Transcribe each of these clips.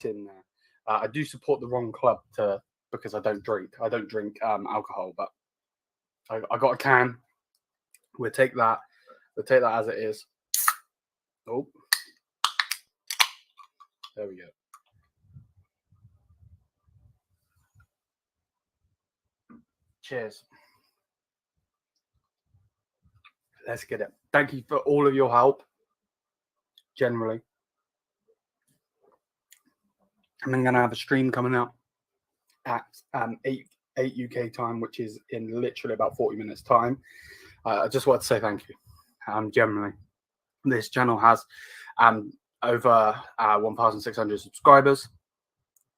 in there. I do support the wrong club because I don't drink. I don't drink alcohol, but I got a can. We'll take that. We'll take that as it is. Oh, there we go. Cheers. Let's get it. Thank you for all of your help. Generally, and I'm gonna have a stream coming out at 8 UK time, which is in literally about 40 minutes time. I just want to say thank you. Generally, this channel has over 1,600 subscribers,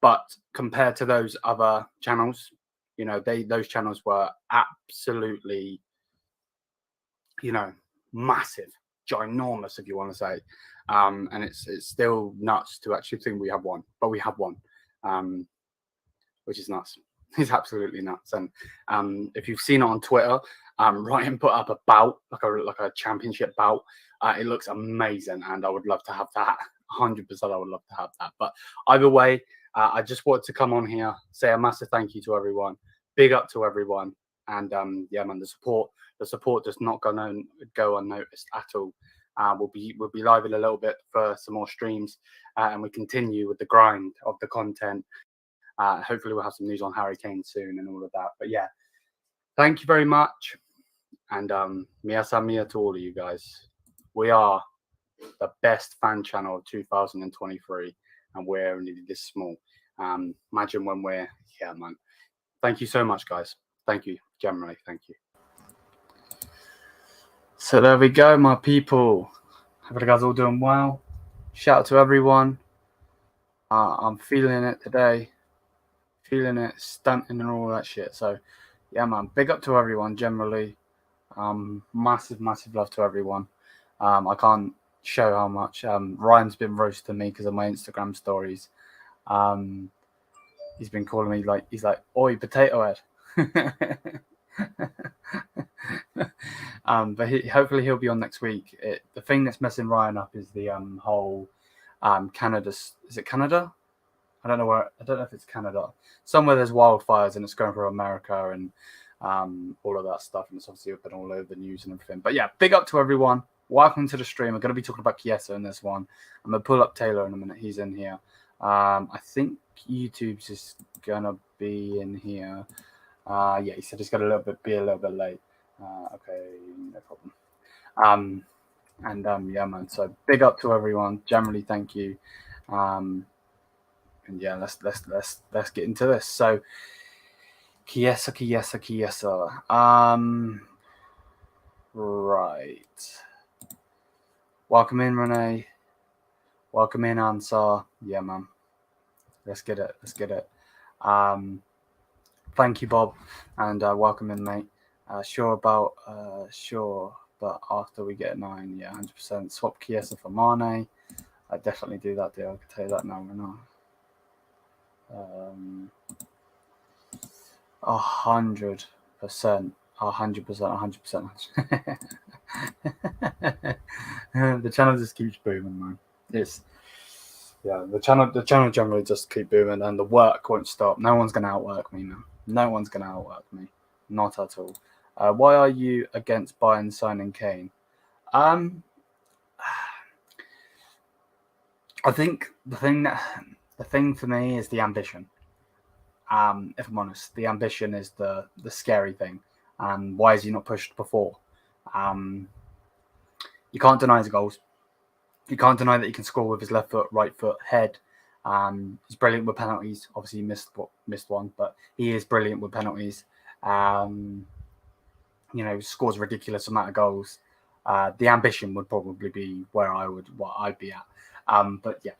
but compared to those other channels, you know, those channels were absolutely, you know, massive, ginormous, if you want to say. And it's still nuts to actually think we have one, but we have one, which is nuts. It's absolutely nuts. And if you've seen it on Twitter, Ryan put up a bout, like a championship bout. It looks amazing, and I would love to have that. 100%, I would love to have that. But either way, I just wanted to come on here, say a massive thank you to everyone, big up to everyone, and yeah, man, the support does not go unnoticed at all. We'll be live in a little bit for some more streams, and we continue with the grind of the content. Hopefully we'll have some news on Harry Kane soon and all of that. But yeah, thank you very much, and mia san mia to all of you guys. We are the best fan channel of 2023, and we're only this small. Imagine when we're, yeah, man. Thank you so much, guys. Thank you, generally. Thank you. So there we go, my people. Hope you guys all doing well. Shout out to everyone. I'm feeling it today. Feeling it, stunting and all that shit. So yeah, man, big up to everyone generally. Massive love to everyone. I can't show how much Ryan's been roasting me because of my Instagram stories. He's been calling me he's like, oi, potato head. But hopefully he'll be on next week. The thing that's messing Ryan up is the whole Canada. Is it Canada? I don't know if it's Canada. Somewhere there's wildfires and it's going through America and all of that stuff, and it's obviously been all over the news and everything. But yeah, big up to everyone. Welcome to the stream. We're going to be talking about Chiesa in this one. I'm going to pull up Taylor in a minute. He's in here. I think YouTube's just going to be in here. Yeah, he said he's going to be a little bit late. Okay, no problem. Yeah, man. So big up to everyone. Generally, thank you. And yeah, let's get into this. So Chiesa. Right. Welcome in, Renee. Welcome in, Ansar. Yeah, man. Let's get it. Thank you, Bob, and welcome in, mate. Sure, but after we get 9, yeah, 100%. Swap Chiesa for Mane. I definitely do that deal. I can tell you that now, Renee. 100%. 100%. The channel just keeps booming, man. The channel generally just keep booming, and the work won't stop. No one's gonna outwork me, man. No one's gonna outwork me. Not at all. Why are you against Bayern signing Kane? I think the thing for me is the ambition. If I'm honest, the ambition is the scary thing. Why is he not pushed before? You can't deny his goals. You can't deny that he can score with his left foot, right foot, head. He's brilliant with penalties. Obviously, he missed one, but he is brilliant with penalties. Scores a ridiculous amount of goals. The ambition would probably be what I'd be at. But yeah,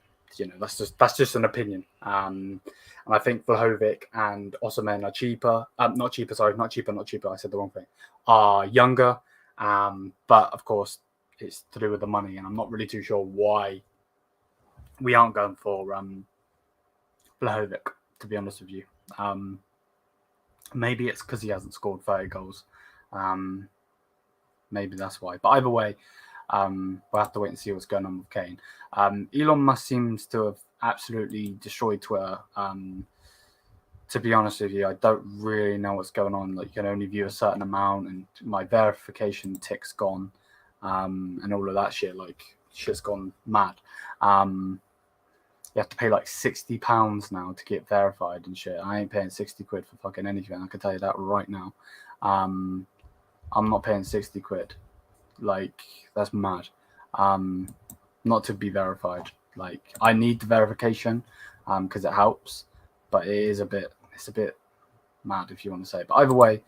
that's just an opinion. And I think Vlahovic and Osimhen are cheaper. Not cheaper. I said the wrong thing. Are younger. But of course, it's to do with the money, and I'm not really too sure why we aren't going for Vlahovic, to be honest with you. Maybe it's because he hasn't scored 30 goals. Maybe that's why. But either way, we'll have to wait and see what's going on with Kane. Elon Musk seems to absolutely destroyed Twitter. To be honest with you, I don't really know what's going on. Like, you can only view a certain amount, and my verification tick's gone, and all of that shit. Like, shit's gone mad. You have to pay like £60 now to get verified and shit. I ain't paying 60 quid for fucking anything. I can tell you that right now. I'm not paying 60 quid. Like, that's mad. Not to be verified. Like, I need the verification because it helps, but it's a bit mad, if you want to say. But either way,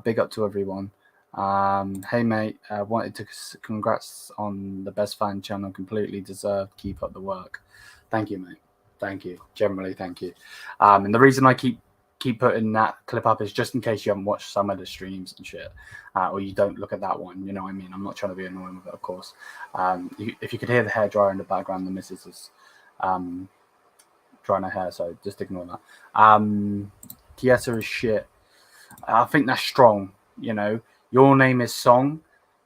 big up to everyone. Hey mate, wanted to congrats on the best fan channel. Completely deserved. Keep up the work. Thank you, mate. Thank you. Generally, thank you. And the reason I keep putting that clip up is just in case you haven't watched some of the streams and shit, or you don't look at that one. You know what I mean? I'm not trying to be annoying with it, of course. If you could hear the hairdryer in the background, the missus is drying her hair, so just ignore that. Chiesa is shit. I think that's strong. You know, your name is Song,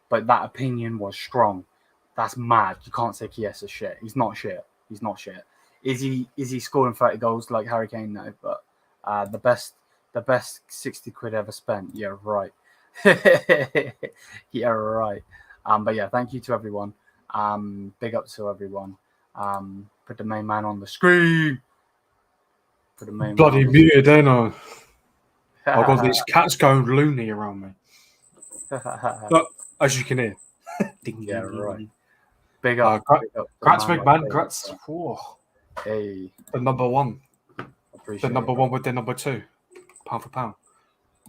but that opinion was strong. That's mad. You can't say Chiesa shit. He's not shit. He's not shit. Is he scoring 30 goals like Harry Kane? No, but the best 60 quid ever spent. Yeah, right. Yeah, right. But yeah, thank you to everyone. Big up to everyone. Put the main man on the screen. Put the main Bloody man muted, ain't I? I've got these cats going loony around me. But as you can hear. Yeah, right. Big up. Grats, big man. Grats. Hey. The number one. Appreciate the number it. one with the number two. Pound for pound.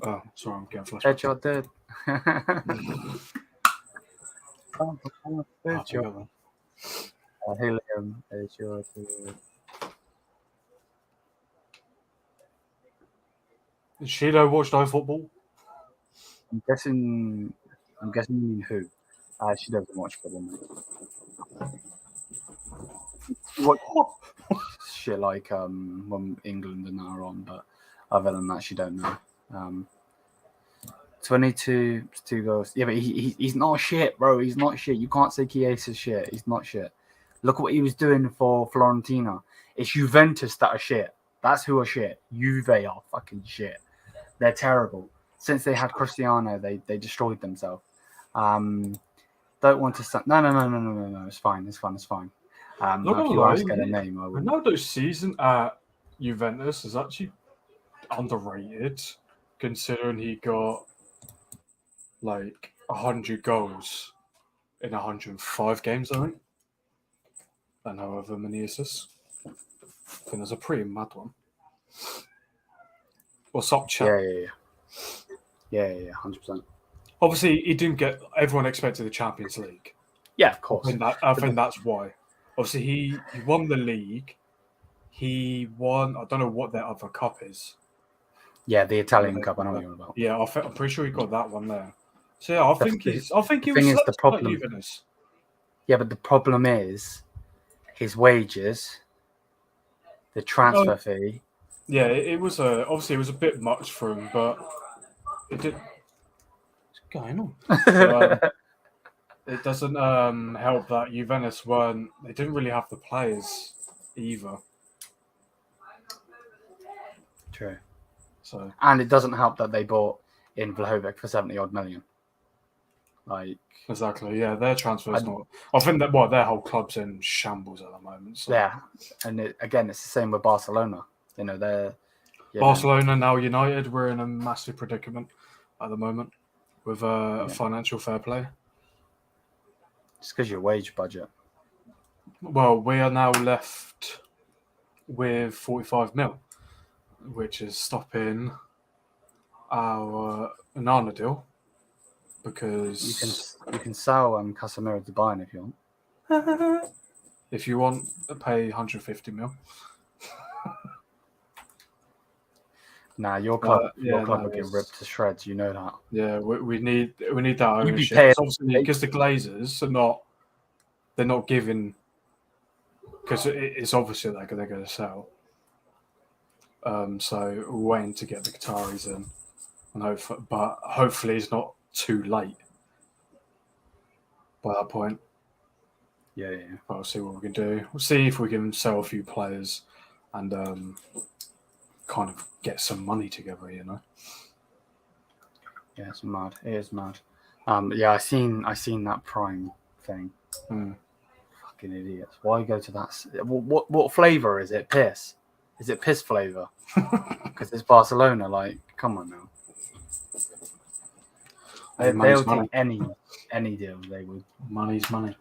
Oh, sorry, I'm getting flushed. Headshot dead. Headshot. Helium is your. Did Shido watch iFootball? I'm guessing you mean who? She doesn't watch football, mate. What shit like when England and that are on, but other than that, she don't know. 22 goals. Yeah, but he's not shit, bro. He's not shit. You can't say Chiesa's shit. He's not shit. Look what he was doing for Fiorentina. It's Juventus that are shit. That's who are shit. Juve are fucking shit. They're terrible. Since they had Cristiano, they destroyed themselves. Don't want to. No. It's fine. It's fine. If you ask her the name, I would. Ronaldo's season at Juventus is actually underrated, considering he got like 100 goals in 105 games, I think, and however many assists. I think that's a pretty mad one. What's up, chat? Yeah, 100%. Obviously, he didn't get. Everyone expected the Champions League. Yeah, of course. I think that's why. Obviously, he won the league. He won. I don't know what their other cup is. Yeah, the Italian Cup. I know what you're about. Yeah, I'm pretty sure he got that one there. So yeah, I think he was. The problem. Yeah, but the problem is his wages, the transfer fee. Yeah, it was obviously it was a bit much for him, but it did. What's going on? It doesn't help that Juventus they didn't really have the players either. True. So and it doesn't help that they bought in Vlahovic for 70 odd million. Like exactly, yeah, their transfer's not. I think that their whole club's in shambles at the moment. So. Yeah, and again, it's the same with Barcelona. You know, they're Barcelona now United. We're in a massive predicament at the moment with financial fair play. It's because your wage budget. Well, we are now left with 45 mil, which is stopping our Nana deal because you can sell Casemiro to Bayern if you want. If you want to pay 150 mil. Nah, your club will get ripped to shreds. You know that. Yeah, we need that ownership. Obviously, because the Glazers they're not giving, because it's obviously they're going to sell. So we're waiting to get the Qataris in, and hopefully it's not too late by that point. Yeah. We'll see what we can do. We'll see if we can sell a few players and kind of get some money together, you know. Yeah, it's mad. It is mad. Yeah, I seen that Prime thing. Fucking idiots. Why go to that? What flavor is it? Piss? Is it piss flavor? Because it's Barcelona. Like, come on now. They'll take any deal. They would. Money's money.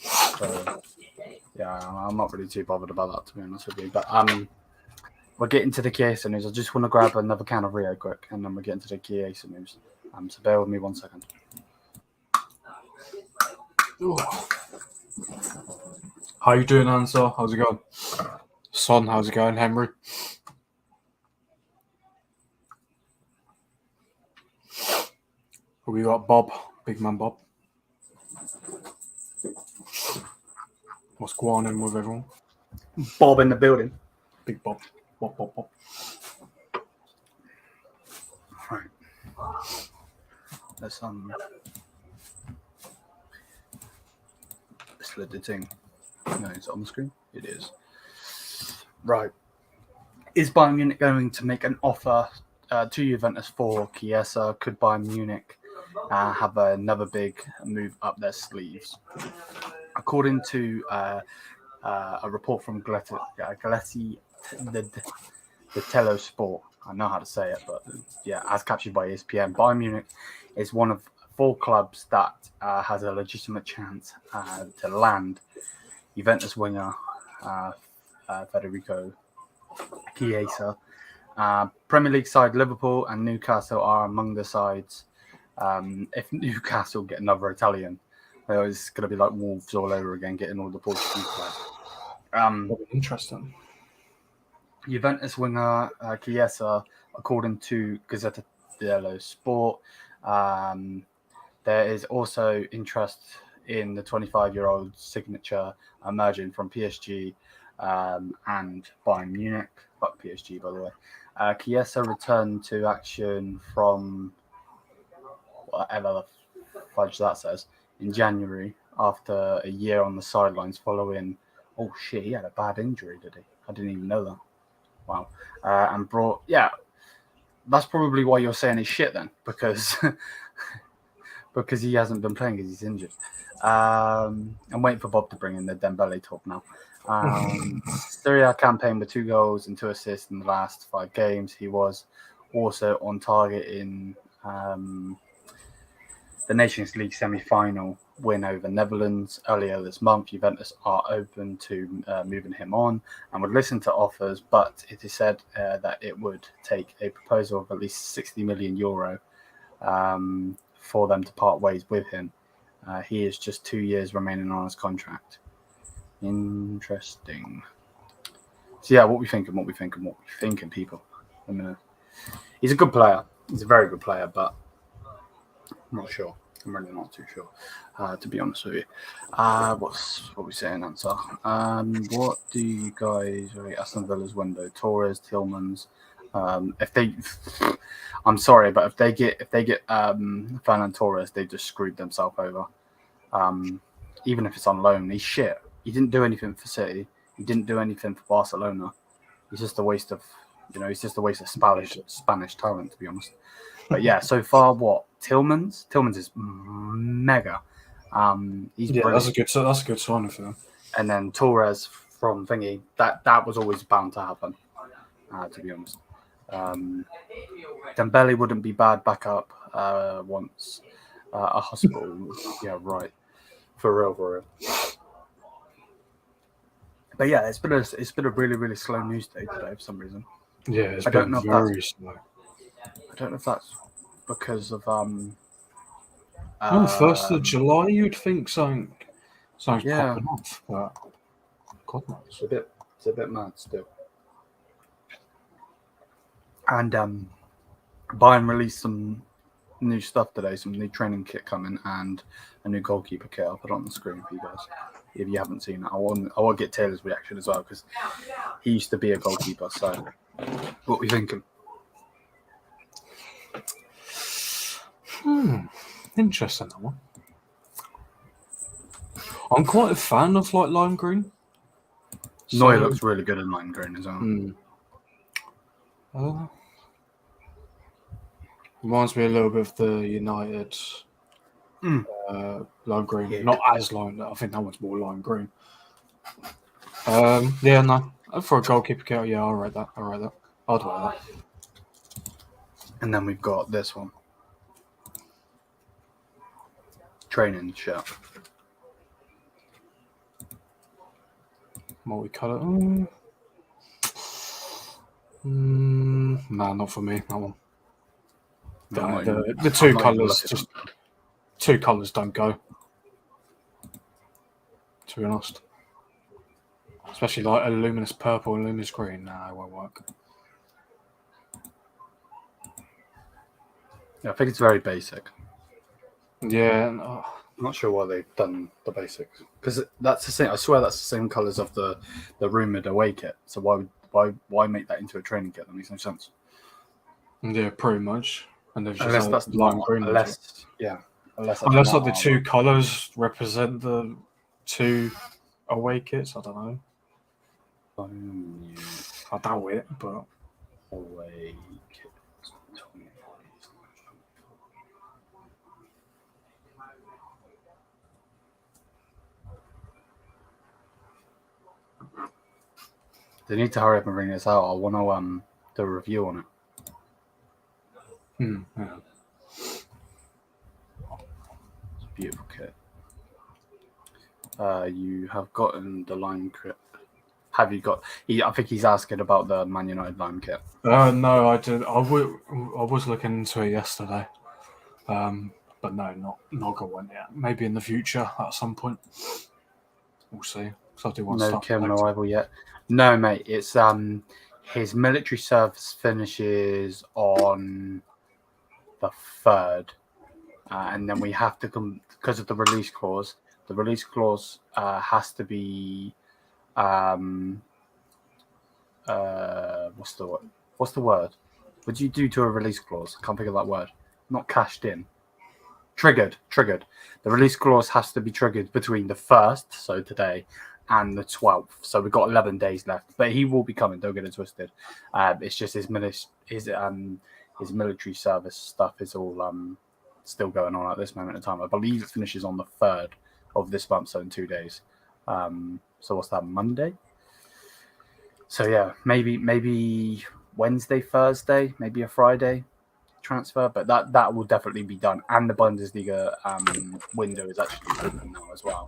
So, yeah, I'm not really too bothered about that, to be honest with you. But we're getting to the Chiesa news. I just want to grab another can of Rio quick, and then we're getting to the Chiesa news. So bear with me 1 second. Ooh. How you doing, Ansar? How's it going? Son, how's it going, Henry? We got Bob, big man Bob. What's going on with everyone? Bob in the building. Big Bob. Bob. Right. Let's let the thing. No, it's on the screen. It is. Right. Is Bayern Munich going to make an offer to Juventus for Chiesa? Could Bayern Munich have another big move up their sleeves? According to a report from the Tello Sport, I know how to say it, but yeah, as captured by ESPN, Bayern Munich is one of 4 clubs that has a legitimate chance to land Juventus winger Federico Chiesa. Premier League side Liverpool and Newcastle are among the sides. If Newcastle get another Italian, it's going to be like Wolves all over again, getting all the Portuguese players. Interesting. Juventus winger Chiesa, according to Gazzetta dello Sport, there is also interest in the 25-year-old signature emerging from PSG and Bayern Munich. Fuck PSG, by the way. Chiesa returned to action from whatever the fudge that says in January after a year on the sidelines following. Oh shit, he had a bad injury, did he? I didn't even know that. Wow. And brought, yeah, that's probably why you're saying he's shit then, because because he hasn't been playing because he's injured. I'm waiting for Bob to bring in the Dembele talk now. Serie A campaign with 2 goals and 2 assists in the last 5 games. He was also on target in the Nations League semi-final win over Netherlands earlier this month. Juventus are open to moving him on and would listen to offers, but it is said that it would take a proposal of at least 60 million euro for them to part ways with him. He is just 2 years remaining on his contract. Interesting. So yeah, what we thinking, people. I mean, he's a good player. He's a very good player, but I'm not sure. I'm really not too sure, to be honest with you. What we saying, Answer? What do you guys rate Aston Villa's window? Torres, Tillmans. If they, I'm sorry, but if they get Fernan Torres, they just screwed themselves over. Even if it's on loan, he's shit. He didn't do anything for City. He didn't do anything for Barcelona. He's just a waste of, he's just a waste of Spanish talent, to be honest. But yeah, so far, what Tillmans? Tillmans is mega. He's brilliant. That's a good sign for them. And then Torres from thingy, that was always bound to happen. To be honest, Dembele wouldn't be bad backup once a hospital. Yeah, right. For real. But yeah, it's been a really, really slow news day today for some reason. Yeah, it's been very slow. I don't know if that's because of on 1st of July, you'd think something's popping off, but God knows. It's a bit mad still. And Bayern released some new stuff today, some new training kit coming, and a new goalkeeper kit. I'll put it on the screen for you guys if you haven't seen it. I want to get Taylor's reaction as well, because he used to be a goalkeeper. So, what are we thinking? Interesting, that one. I'm quite a fan of like lime green. Neuer looks really good in lime green as well. Reminds me a little bit of the United lime green. Yeah. Not as lime. I think that one's more lime green. Yeah, no. For a goalkeeper kit, yeah, I'll rate that. I'd wear that. And then we've got this one. Training shirt. Multicolour. Nah, not for me. That one. The two colours, just two colours don't go. To be honest, especially like a luminous purple and luminous green. Nah, it won't work. Yeah, I think it's very basic. Yeah, I'm not sure why they've done the basics, because that's the same. I swear that's the same colours of the rumoured away kit. So why make that into a training kit? That makes no sense. Yeah, pretty much. And they've just Unless that's lime green. Unless like the two colours represent the two away kits. I don't know. I doubt it, but away kit. They need to hurry up and bring this out. I want to do a review on it. Yeah. It's a beautiful kit. You have gotten the lime kit. Have you got? I think he's asking about the Man United lime kit. No, I did. I was looking into it yesterday, but no, not got one yet. Maybe in the future at some point. We'll see. So I do want no Kim arrival yet. No, mate. It's his military service finishes on the 3rd, and then we have to come because of the release clause. The release clause has to be what's the word? What do you do to a release clause? I can't think of that word. Not cashed in. Triggered. The release clause has to be triggered between the 1st, so today, and the 12th. So we've got 11 days left. But he will be coming. Don't get it twisted. It's just his military service stuff is all still going on at this moment in time. I believe it finishes on the 3rd of this month, so in 2 days. So what's that, Monday? So yeah, maybe Wednesday, Thursday, maybe a Friday transfer, but that will definitely be done. And the Bundesliga window is actually open now as well.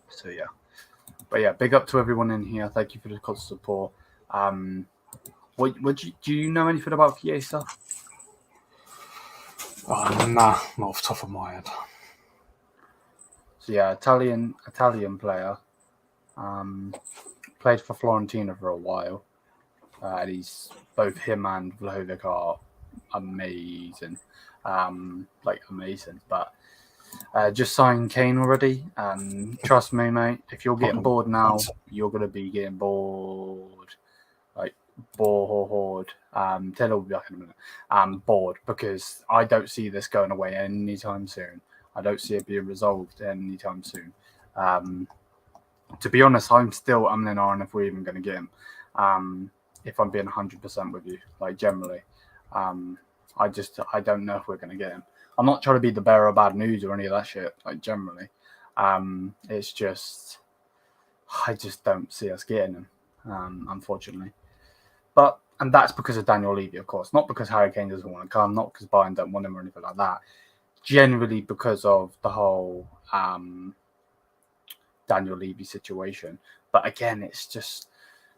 So yeah, but yeah, big up to everyone in here. Thank you for the constant support. Do you know anything about Chiesa? Nah, not off the top of my head. So yeah, Italian player. Played for Fiorentina for a while. And both him and Vlahovic are amazing. Amazing. But just signed Kane already. Trust me, mate, if you're getting bored now, you're going to be getting bored. Bored. Taylor will be back in a minute. Bored, because I don't see this going away anytime soon. I don't see it being resolved anytime soon. To be honest, I'm still umming on if we're even going to get him. If I'm being 100% with you, generally, I don't know if we're going to get him. I'm not trying to be the bearer of bad news or any of that shit. Generally, it's just I just don't see us getting him, unfortunately. And that's because of Daniel Levy, of course, not because Harry Kane doesn't want to come, not because Bayern don't want him or anything like that. Generally, because of the whole Daniel Levy situation. But again, it's just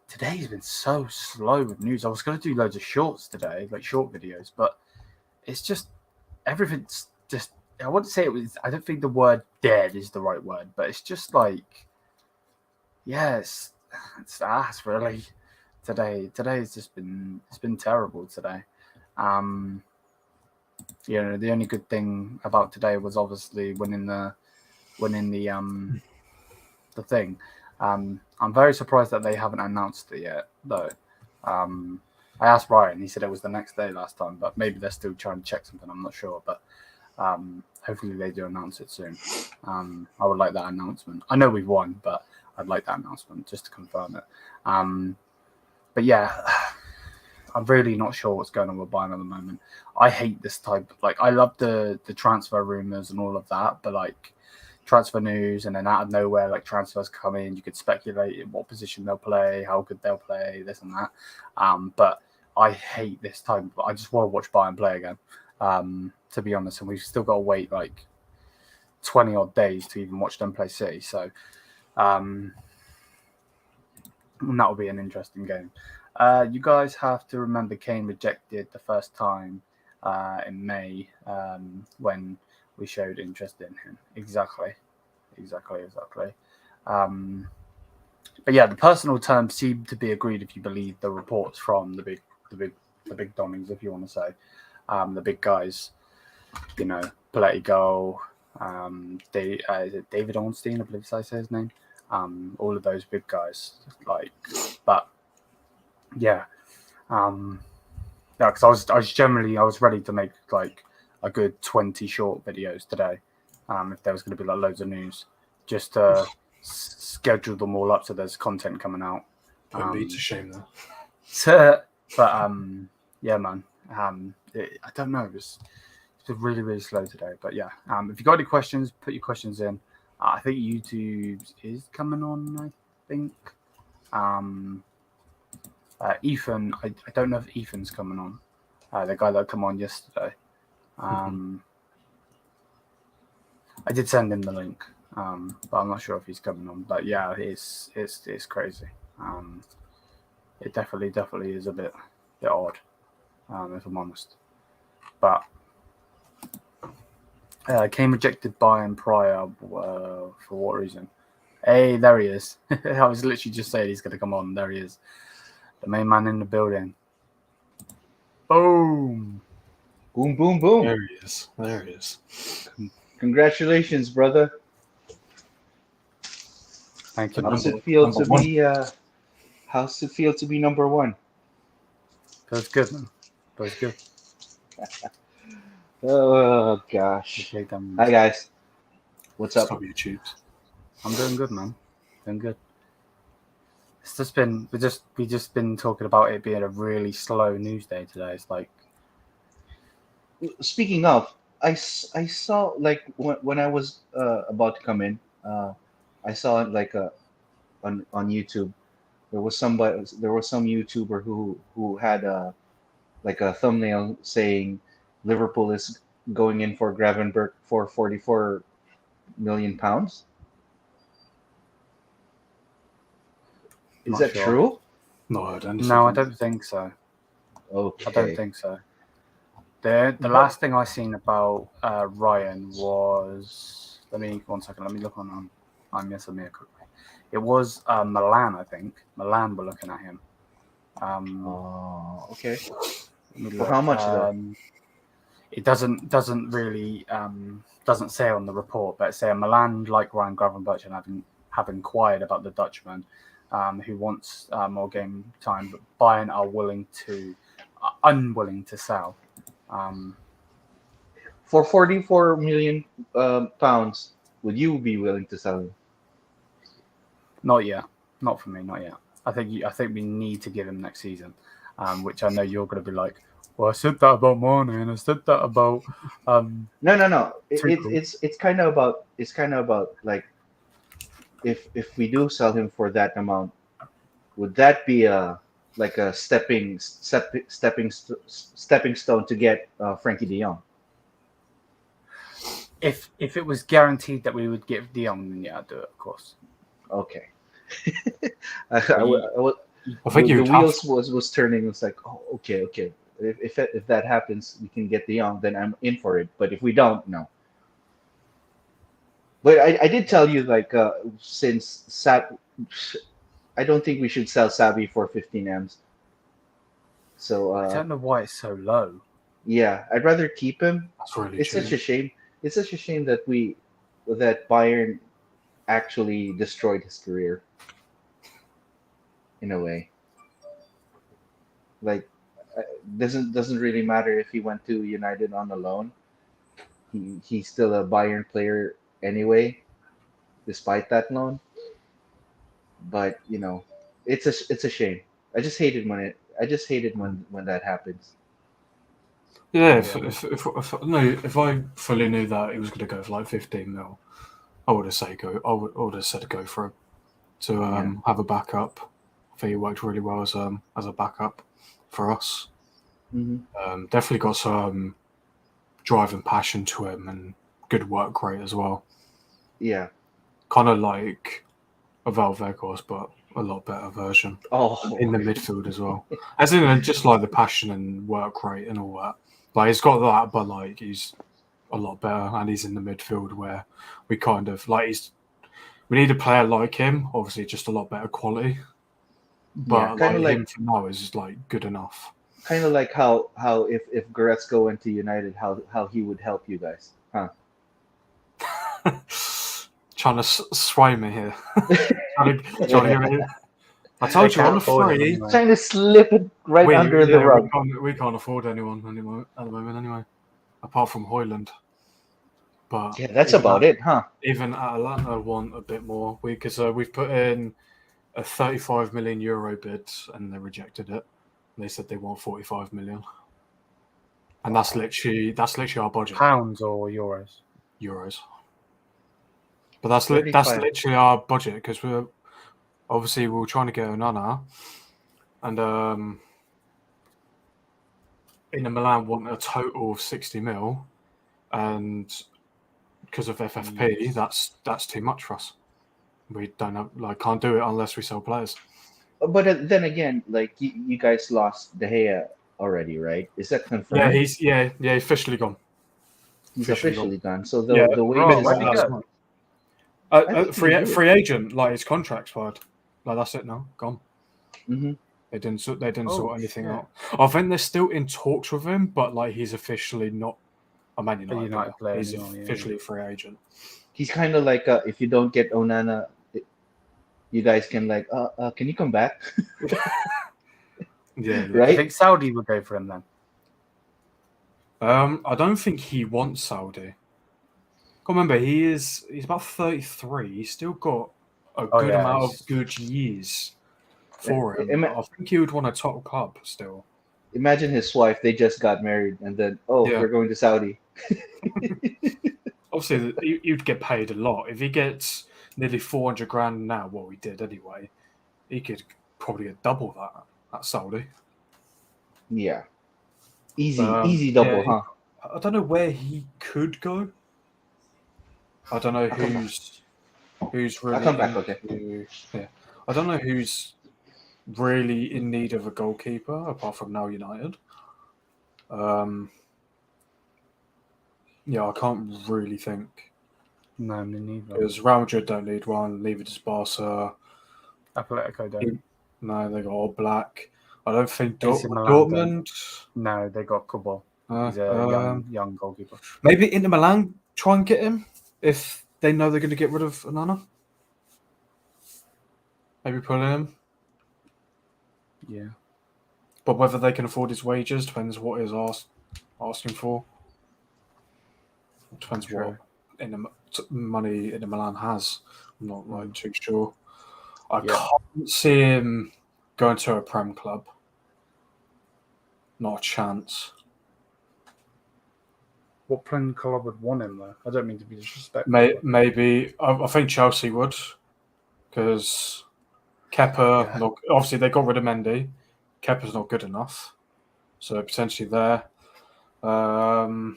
today's been so slow with news. I was going to do loads of shorts today, short videos, but it's just everything's just. I wouldn't say it was. I don't think the word "dead" is the right word, but it's just it's ass really. Today's just been. It's been terrible today. The only good thing about today was obviously winning the thing. I'm very surprised that they haven't announced it yet, though. I asked Ryan, he said it was the next day last time, but maybe they're still trying to check something. I'm not sure, but Hopefully they do announce it soon. I would like that announcement. I know we've won, but I'd like that announcement just to confirm it. But yeah, I'm really not sure what's going on with Bayern at the moment. I hate this type. Like, I love the transfer rumors and all of that, but like transfer news, and then out of nowhere, like transfers come in, you could speculate in what position they'll play, how good they'll play, this and that. But I hate this type. I just want to watch Bayern play again. To be honest, and we've still got to wait like 20 odd days to even watch them play City. So that will be an interesting game. You guys have to remember Kane rejected the first time in May when we showed interest in him. Exactly. But yeah, the personal terms seem to be agreed if you believe the reports from the big Donnies, if you want to say, the big guys. You know, Politico, is it David Ornstein? I believe I say his name. All of those big guys, but yeah, because I was ready to make like a good 20 short videos today, if there was going to be like loads of news, just to schedule them all up so there's content coming out. Put me to shame there. But yeah, man, I don't know. It's really, really slow today, but yeah. If you got any questions, put your questions in. I think YouTube is coming on. I think. Ethan, I don't know if Ethan's coming on. The guy that came on yesterday. I did send him the link, but I'm not sure if he's coming on. But yeah, it's crazy. It definitely is a bit odd, if I'm honest. But Kane rejected Bayern prior for what reason? Hey, there he is. I was literally just saying he's going to come on. There he is. The main man in the building. Boom. Boom, boom, boom. There he is. Congratulations, brother. Thank you. How's it feel to be number one? Feels good, man. Feels good. Oh gosh. Hi guys. What's up? Stop YouTube. I'm doing good, man. Doing good. It's just been we just been talking about it being a really slow news day today. It's like, speaking of, I saw like when I was about to come in, I saw like on YouTube there was some YouTuber who had like a thumbnail saying Liverpool is going in for Gravenberch for £44 million. Is that sure. true? No, I don't. No, I don't think so. Okay. I don't think so. The last thing I seen about Ryan was, let me look on Yesamir quickly. It was Milan, I think. Milan were looking at him. Okay. For how much though? It doesn't really doesn't say on the report, but say Milan, like Ryan Gravenberch, and have inquired about the Dutchman, who wants more game time, but Bayern are unwilling to sell. For 44 million pounds, would you be willing to sell him? Not yet. Not for me. Not yet. I think we need to give him next season, which I know you're going to be like, well, I said that about Mane, and I said that about No. It's kind of about like if we do sell him for that amount, would that be a stepping stone to get Frankie De Jong? If it was guaranteed that we would get De Jong, then yeah, I'd do it, of course. Okay. I think the wheels was turning. It's like, oh, okay. If that happens, we can get De Jong, then I'm in for it. But if we don't, no. But I did tell you, like, since I don't think we should sell Sabi for 15 M's. So I don't know why it's so low. Yeah, I'd rather keep him. That's really It's cheap. such a shame. It's such a shame that Bayern actually destroyed his career in a way. Like, doesn't really matter if he went to United on a loan. he's still a Bayern player anyway, despite that loan. But it's a shame. I just hated when that happens. Yeah, if I fully knew that he was going to go for like 15 mil, I would have said go for it to have a backup. I think he worked really well as a backup for us. Definitely got some drive and passion to him and good work rate as well. Yeah. Kind of like a Valvegos, but a lot better version. In the midfield as well. As in just like the passion and work rate and all that. Like he's got that, but like he's a lot better, and he's in the midfield where we kind of like we need a player like him, obviously just a lot better quality. But kind of like him for now is like good enough. Kind of like how if Goretzka went to United, how he would help you guys, huh? Trying to sway me here. trying to get me. I told you on the free. Anyway. Trying to slip it under the rug. We can't afford anyone anymore at the moment, anyway, apart from Højlund. But yeah, that's about it, huh? Even Atalanta want a bit more because we've put in a 35 million euro bid and they rejected it. They said they want 45 million, and that's literally our budget. Pounds or euros? Euros. But that's literally our budget because we're trying to get Onana, and Inter Milan want a total of 60 mil, and because of FFP, that's too much for us. We don't have, can't do it unless we sell players. But then again, like you guys lost De Gea already, right? Is that confirmed? Yeah, he's officially gone. He's officially gone. So the wages free agent, like his contract expired. Like that's it now, gone. Mm-hmm. They didn't sort anything out. I think they're still in talks with him, but like he's officially not a Man United player. He's officially a free agent. He's kind of like if you don't get Onana, you guys can can you come back? Yeah, right. I think Saudi would go for him then. I don't think he wants Saudi. Remember, he's about 33. He's still got a good amount of good years for him. I think he would want a top club still. Imagine his wife. They just got married, and then we're going to Saudi. Obviously, you'd get paid a lot if he gets nearly 400 grand now. Well, he did anyway. He could probably get double that at Saudi. Yeah, easy double, huh? I don't know where he could go. I don't know who's really. I'll come back. Okay. Yeah, I don't know who's really in need of a goalkeeper apart from now United. Yeah, I can't really think. No, me neither. Because Real Madrid don't need one. Neither does Barca. Atletico don't. No, they got all black. I don't think Dortmund. No, they got Cabal. He's a young goalkeeper. Maybe Inter Milan try and get him if they know they're going to get rid of Onana. Maybe pull him. Yeah. But whether they can afford his wages depends what he's asking for. Depends what money Inter Milan has. I'm not too sure. I can't see him going to a Prem club. Not a chance. What Prem club would want him though? I don't mean to be disrespectful. Maybe I think Chelsea would, because Kepa. Obviously, they got rid of Mendy. Kepa's not good enough, so potentially there. Not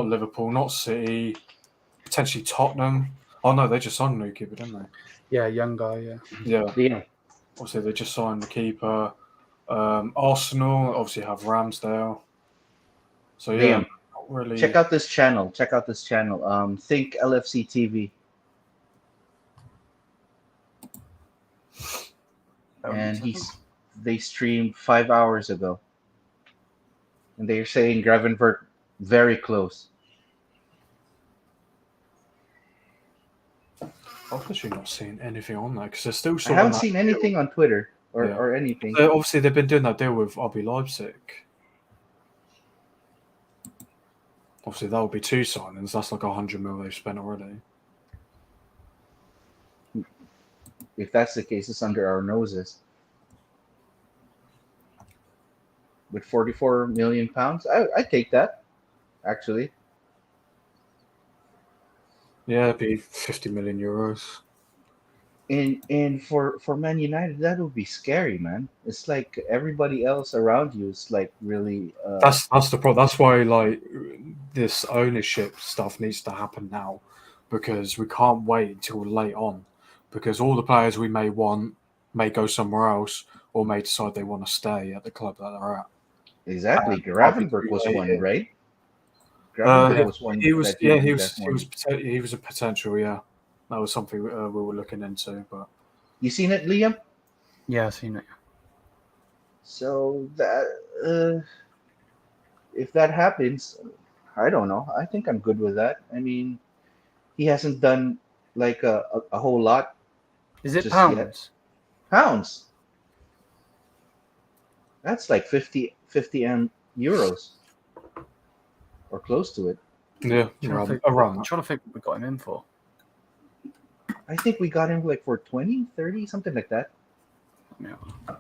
Liverpool, not City. Potentially Tottenham. Oh no, they just signed a new keeper, didn't they? Yeah, young guy. Yeah. Obviously, they just signed the keeper. Arsenal obviously have Ramsdale. So yeah, not really. Check out this channel. Think LFC TV. And they streamed 5 hours ago, and they're saying Gravenberg very close. I've actually not seen anything on that because they're still. I haven't seen anything on Twitter or anything. Obviously, they've been doing that deal with RB Leipzig. Obviously, that would be 2 signings. That's like 100 mil they've spent already. If that's the case, it's under our noses. With 44 million pounds, I take that. Actually, Yeah, it'd be 50 million euros. and for Man United, that would be scary, man. It's like everybody else around you is like really. That's the problem. That's why like this ownership stuff needs to happen now, because we can't wait until late on, because all the players we may want may go somewhere else or may decide they want to stay at the club that they're at. Exactly. It can't be Gravenberg too was late one, here. right? Gravenberg Yeah. was one He was that you'd he invest more. he was a potential. Yeah, that was something we were looking into. But You seen it, Liam? Yeah, I've seen it. So that if that happens, I don't know. I think I'm good with that. I mean, he hasn't done like a whole lot Is it just pounds? yet. Pounds. That's like 50 euros or close to it. yeah, around I'm that. trying to think what we got him in for. I think we got him like for 20, 30, something like that. Yeah. As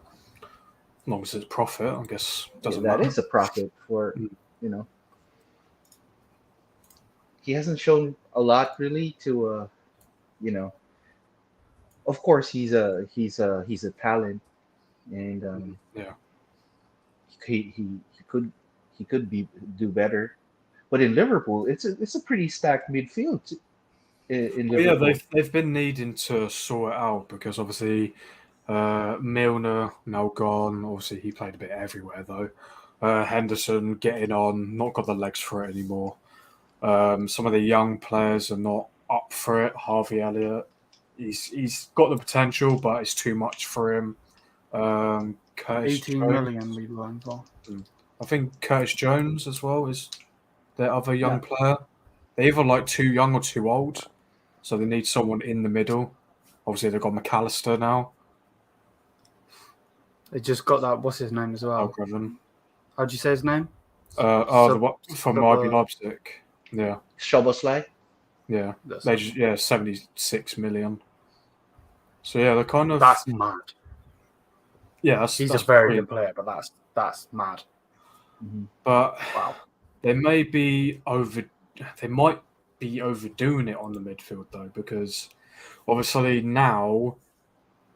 long as it's profit, I guess doesn't That matter. is a profit for, Mm. you know. He hasn't shown a lot really to you know. Of course he's a talent, and Yeah. he could do better. But in Liverpool, it's a pretty stacked midfield in But yeah, Liverpool. they've been needing to sort it out because obviously Milner now gone. Obviously, he played a bit everywhere though. Henderson getting on, not got the legs for it anymore. Some of the young players are not up for it. Harvey Elliott, he's got the potential, but it's too much for him. Curtis 18 Jones, million we got him for. I think Curtis Jones as well is their other young Yeah. player. They're either like too young or too old, so they need someone in the middle. Obviously, they've got McAllister now. They just got that. What's his name as well? Algorithm. How'd you say his name? The what from RB Leipzig. Yeah, Szoboszlai. yeah. That's, They just 76 million. So yeah, they're kind of that's mad. yeah. He's That's a very brilliant. good player, but that's mad. Mm-hmm. But Wow. they might be overdoing it on the midfield though, because obviously now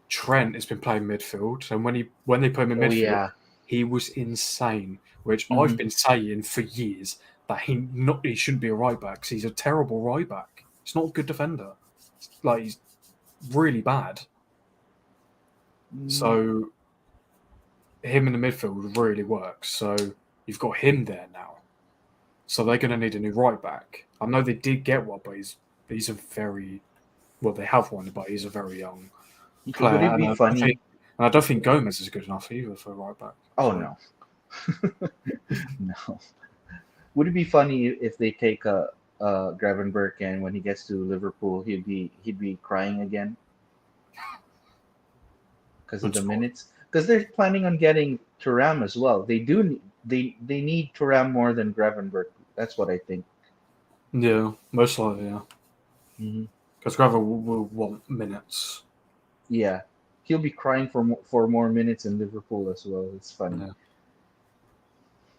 Trent has been playing midfield, and when they put him in Oh midfield, yeah. he was insane. Which Mhm. I've been saying for years that he shouldn't be a right back because he's a terrible right back. He's not a good defender. Like he's really bad. So him in the midfield really works. So you've got him there now. So they're going to need a new right back. I know they did get one, but he's a very they have one, but he's a very young player. Would it be funny? And I don't think Gomez is good enough either for a right back. Oh So- no. No. Would it be funny if they take Gravenberg and when he gets to Liverpool he'd be crying again because of the minutes? Because they're planning on getting Thuram as well. They need Thuram more than Gravenberg. That's what I think. Yeah, most likely, yeah. Mm-hmm. Because Gravel will want minutes. Yeah, he'll be crying for more minutes in Liverpool as well. It's funny. Yeah.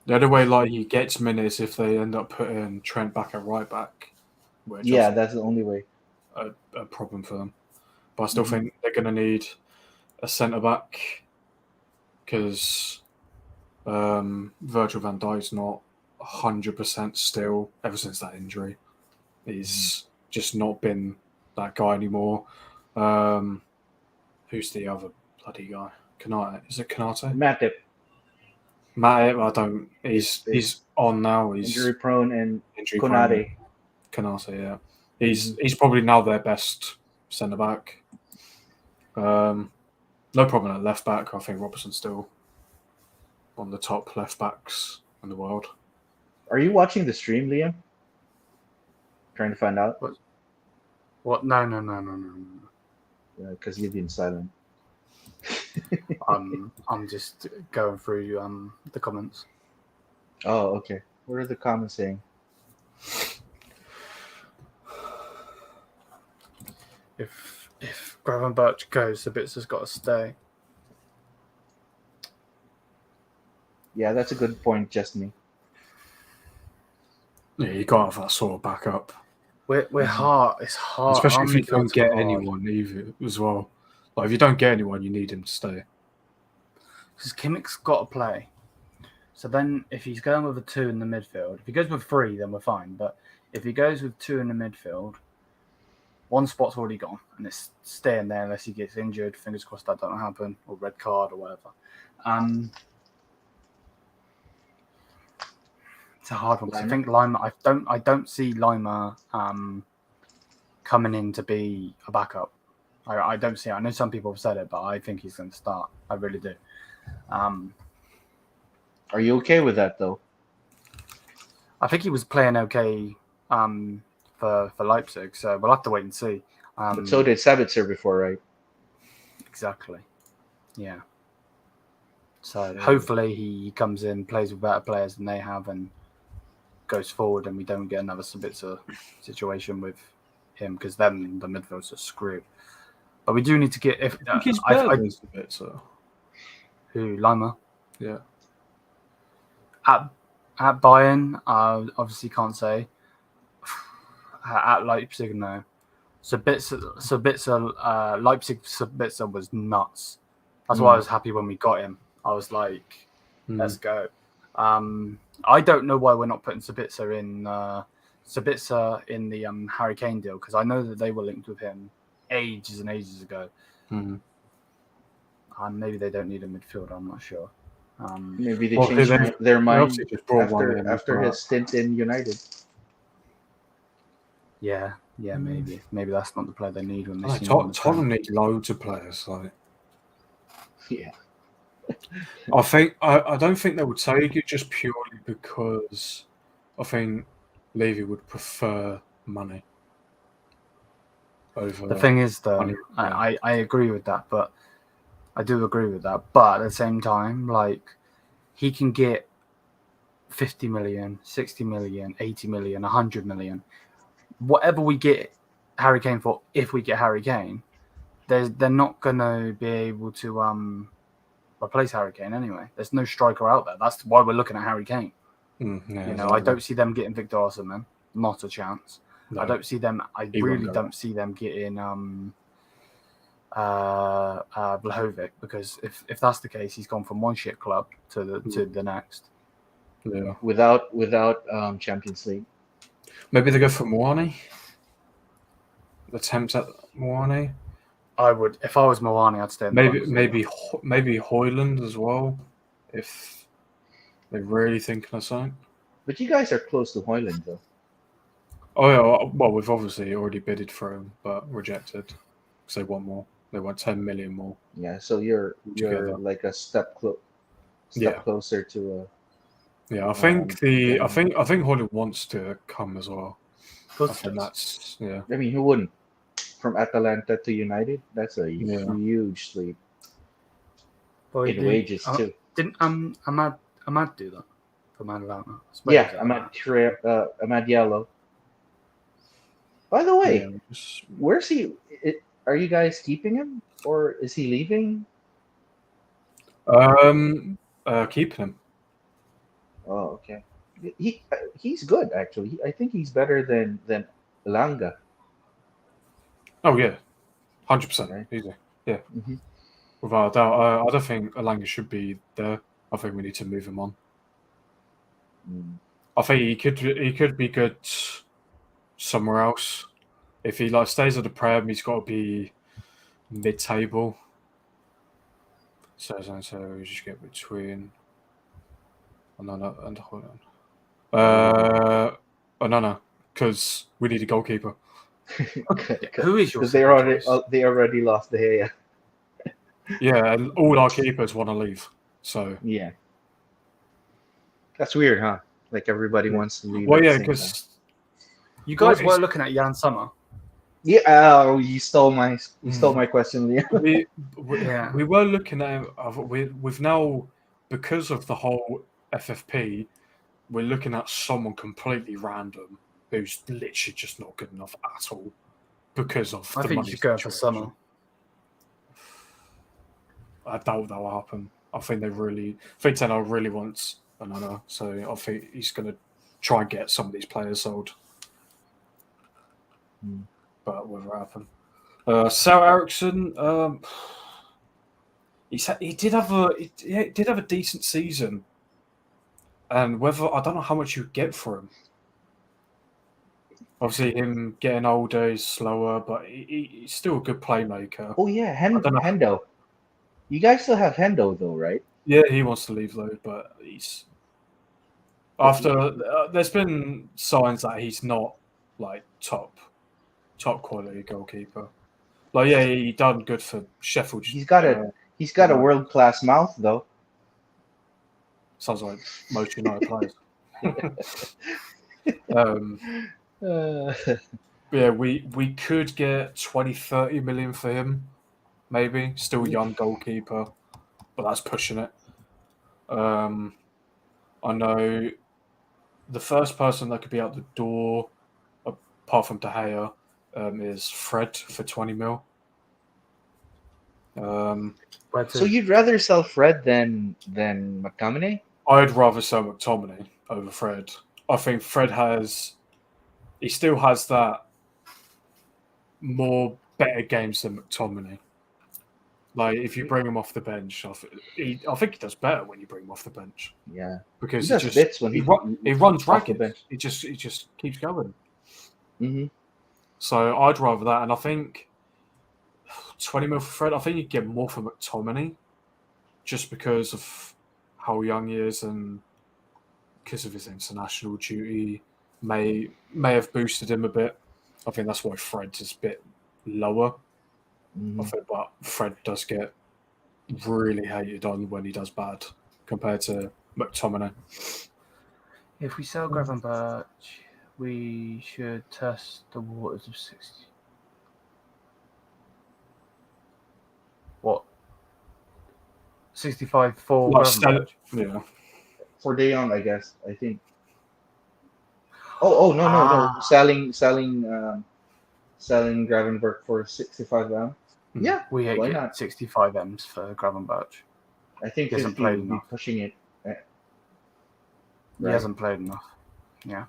The other way, like he gets minutes if they end up putting Trent back at right back, which Yeah, that's the only way. a problem for them. But I still Mhm. think they're going to need a centre back because Virgil van Dijk's not 100% still ever since that injury. He's just not been that guy anymore. Who's the other bloody guy? Kanate. Is it Kanate? Matip, Matip, I don't. He's on now. He's injury prone, and injury prone. Konate. Kanate, yeah. He's probably now their best centre back. No problem at left back. I think Robertson's still one of the top left backs in the world. Are you watching the stream, Liam? Trying to find out? What? No. Because you've been silent. I'm just going through the comments. Oh, okay. What are the comments saying? If Gravenberch goes, Sabitza's got to stay. Yeah, that's a good point, Justin. Yeah, you got to have that sort of backup. We're hard. It's hard, Especially our if you don't midfield's get hard. anyone either as well. Like if you don't get anyone, you need him to stay. Because Kimmich's got to play. So then, if he's going with a 2 in the midfield, if he goes with 3, then we're fine. But if he goes with 2 in the midfield, one spot's already gone, and it's staying there unless he gets injured. Fingers crossed that doesn't happen, or red card or whatever. It's a hard one. 'Cause I think Lima. I don't see Lima coming in to be a backup. I don't see it. I know some people have said it, but I think he's going to start. I really do. Are you okay with that though? I think he was playing okay for Leipzig, so we'll have to wait and see. But so did Sabitzer before, right? Exactly. Yeah. So hopefully he comes in, plays with better players than they have, and goes forward, and we don't get another Sabitzer situation with him, because then the midfield's are screwed. But we do need to get. If I think he's better than Sabitzer. Who, Lima? Yeah. At Bayern, obviously can't say. At Leipzig, no. Sabitzer, Leipzig Sabitzer was nuts. That's why I was happy when we got him. I was like, let's go. I don't know why we're not putting Sabitzer in the Harry Kane deal, because I know that they were linked with him ages and ages ago. And maybe they don't need a midfielder, I'm not sure. Maybe they changed their mind after his stint in United. Yeah, maybe. Maybe that's not the player they need when they see Tottenham need loads of players. Like, yeah. I don't think they would take it just purely because I think Levy would prefer money over. The thing is, though, money. I agree with that, but I do agree with that. But at the same time, like, he can get 50 million, 60 million, 80 million, 100 million. Whatever we get Harry Kane for, if we get Harry Kane, they're not going to be able to replace Harry Kane anyway. There's no striker out there. That's why we're looking at Harry Kane. I don't see them getting Victor Osimhen. Not a chance. No. I don't see them. I really don't see them getting Vlahovic, because if that's the case, he's gone from one shit club to the next. Yeah. Without Champions League. Maybe they go for Moani. Attempt at Moani. I would, if I was Moani, I'd stay. Maybe Højlund as well, if they're really thinking of something. But you guys are close to Højlund, though. Oh yeah, well we've obviously already bidded for him, but rejected because they want more. They want 10 million more. Yeah, so you're like a step closer to. Yeah, I think Højlund wants to come as well. I think that's I mean, who wouldn't? From Atalanta to United, that's a huge leap in wages too. Didn't Ahmad do that for Atalanta? Yeah, Ahmad Diallo. By the way, where's he? Are you guys keeping him, or is he leaving? Keeping him. Oh, okay. He's good actually. I think he's better than Langa. Oh yeah, 100%. Easy. Yeah, without a doubt. I don't think Alanga should be there. I think we need to move him on. I think he could be good somewhere else. If he stays at the Prem, he's got to be mid-table. So we just get between Onana and Højlund. Onana, because we need a goalkeeper. Who is your? Because they already lost De Gea. Yeah, and all our keepers want to leave. So yeah, that's weird, huh? Like everybody wants to leave. Well, yeah, because you guys were looking at Jan Sommer. Yeah, you stole my question, Liam. we were looking at. We've now, because of the whole FFP, we're looking at someone completely random who's literally just not good enough at all because of I the think money you should go for situation. summer. I doubt that will happen. I think Ten Hag really wants another, so I think he's going to try and get some of these players sold. But whether it happen. Sal Eriksson, he did have a decent season, and whether I don't know how much you get for him. Obviously, him getting older is slower, but he's still a good playmaker. Oh yeah, I don't know. Hendo. You guys still have Hendo though, right? Yeah, he wants to leave though, but he's after. There's been signs that he's not like top quality goalkeeper. Like yeah, he done good for Sheffield. He's got a world class mouth though. Sounds like most United players. Yeah, we could get 20-30 million for him, maybe. Still a young goalkeeper, but that's pushing it. I know the first person that could be out the door, apart from De Gea, is Fred for 20 mil. So you'd rather sell Fred than McTominay? I'd rather sell McTominay over Fred. I think Fred still has that more better games than McTominay. Like if you bring him off the bench, I think he does better when you bring him off the bench. Yeah, because he does bits when he runs ragged. Bench. He just keeps going. Mm-hmm. So I'd rather that, and I think 20 mil for Fred. I think you'd get more for McTominay, just because of how young he is and because of his international duty, may have boosted him a bit. I think that's why Fred's is a bit lower. Mm-hmm. I think, but Fred does get really hated on when he does bad compared to McTominay. If we sell Gravenberch, we should test the waters of 60. What? 65 for Gravenberch? Yeah. For De Jong, I guess. I think. Oh no! Selling Gravenberch for 65 M. Yeah, we why get not? 65 M's for Gravenberch. I think He hasn't 50 played would be enough. pushing it. He hasn't played enough. Yeah,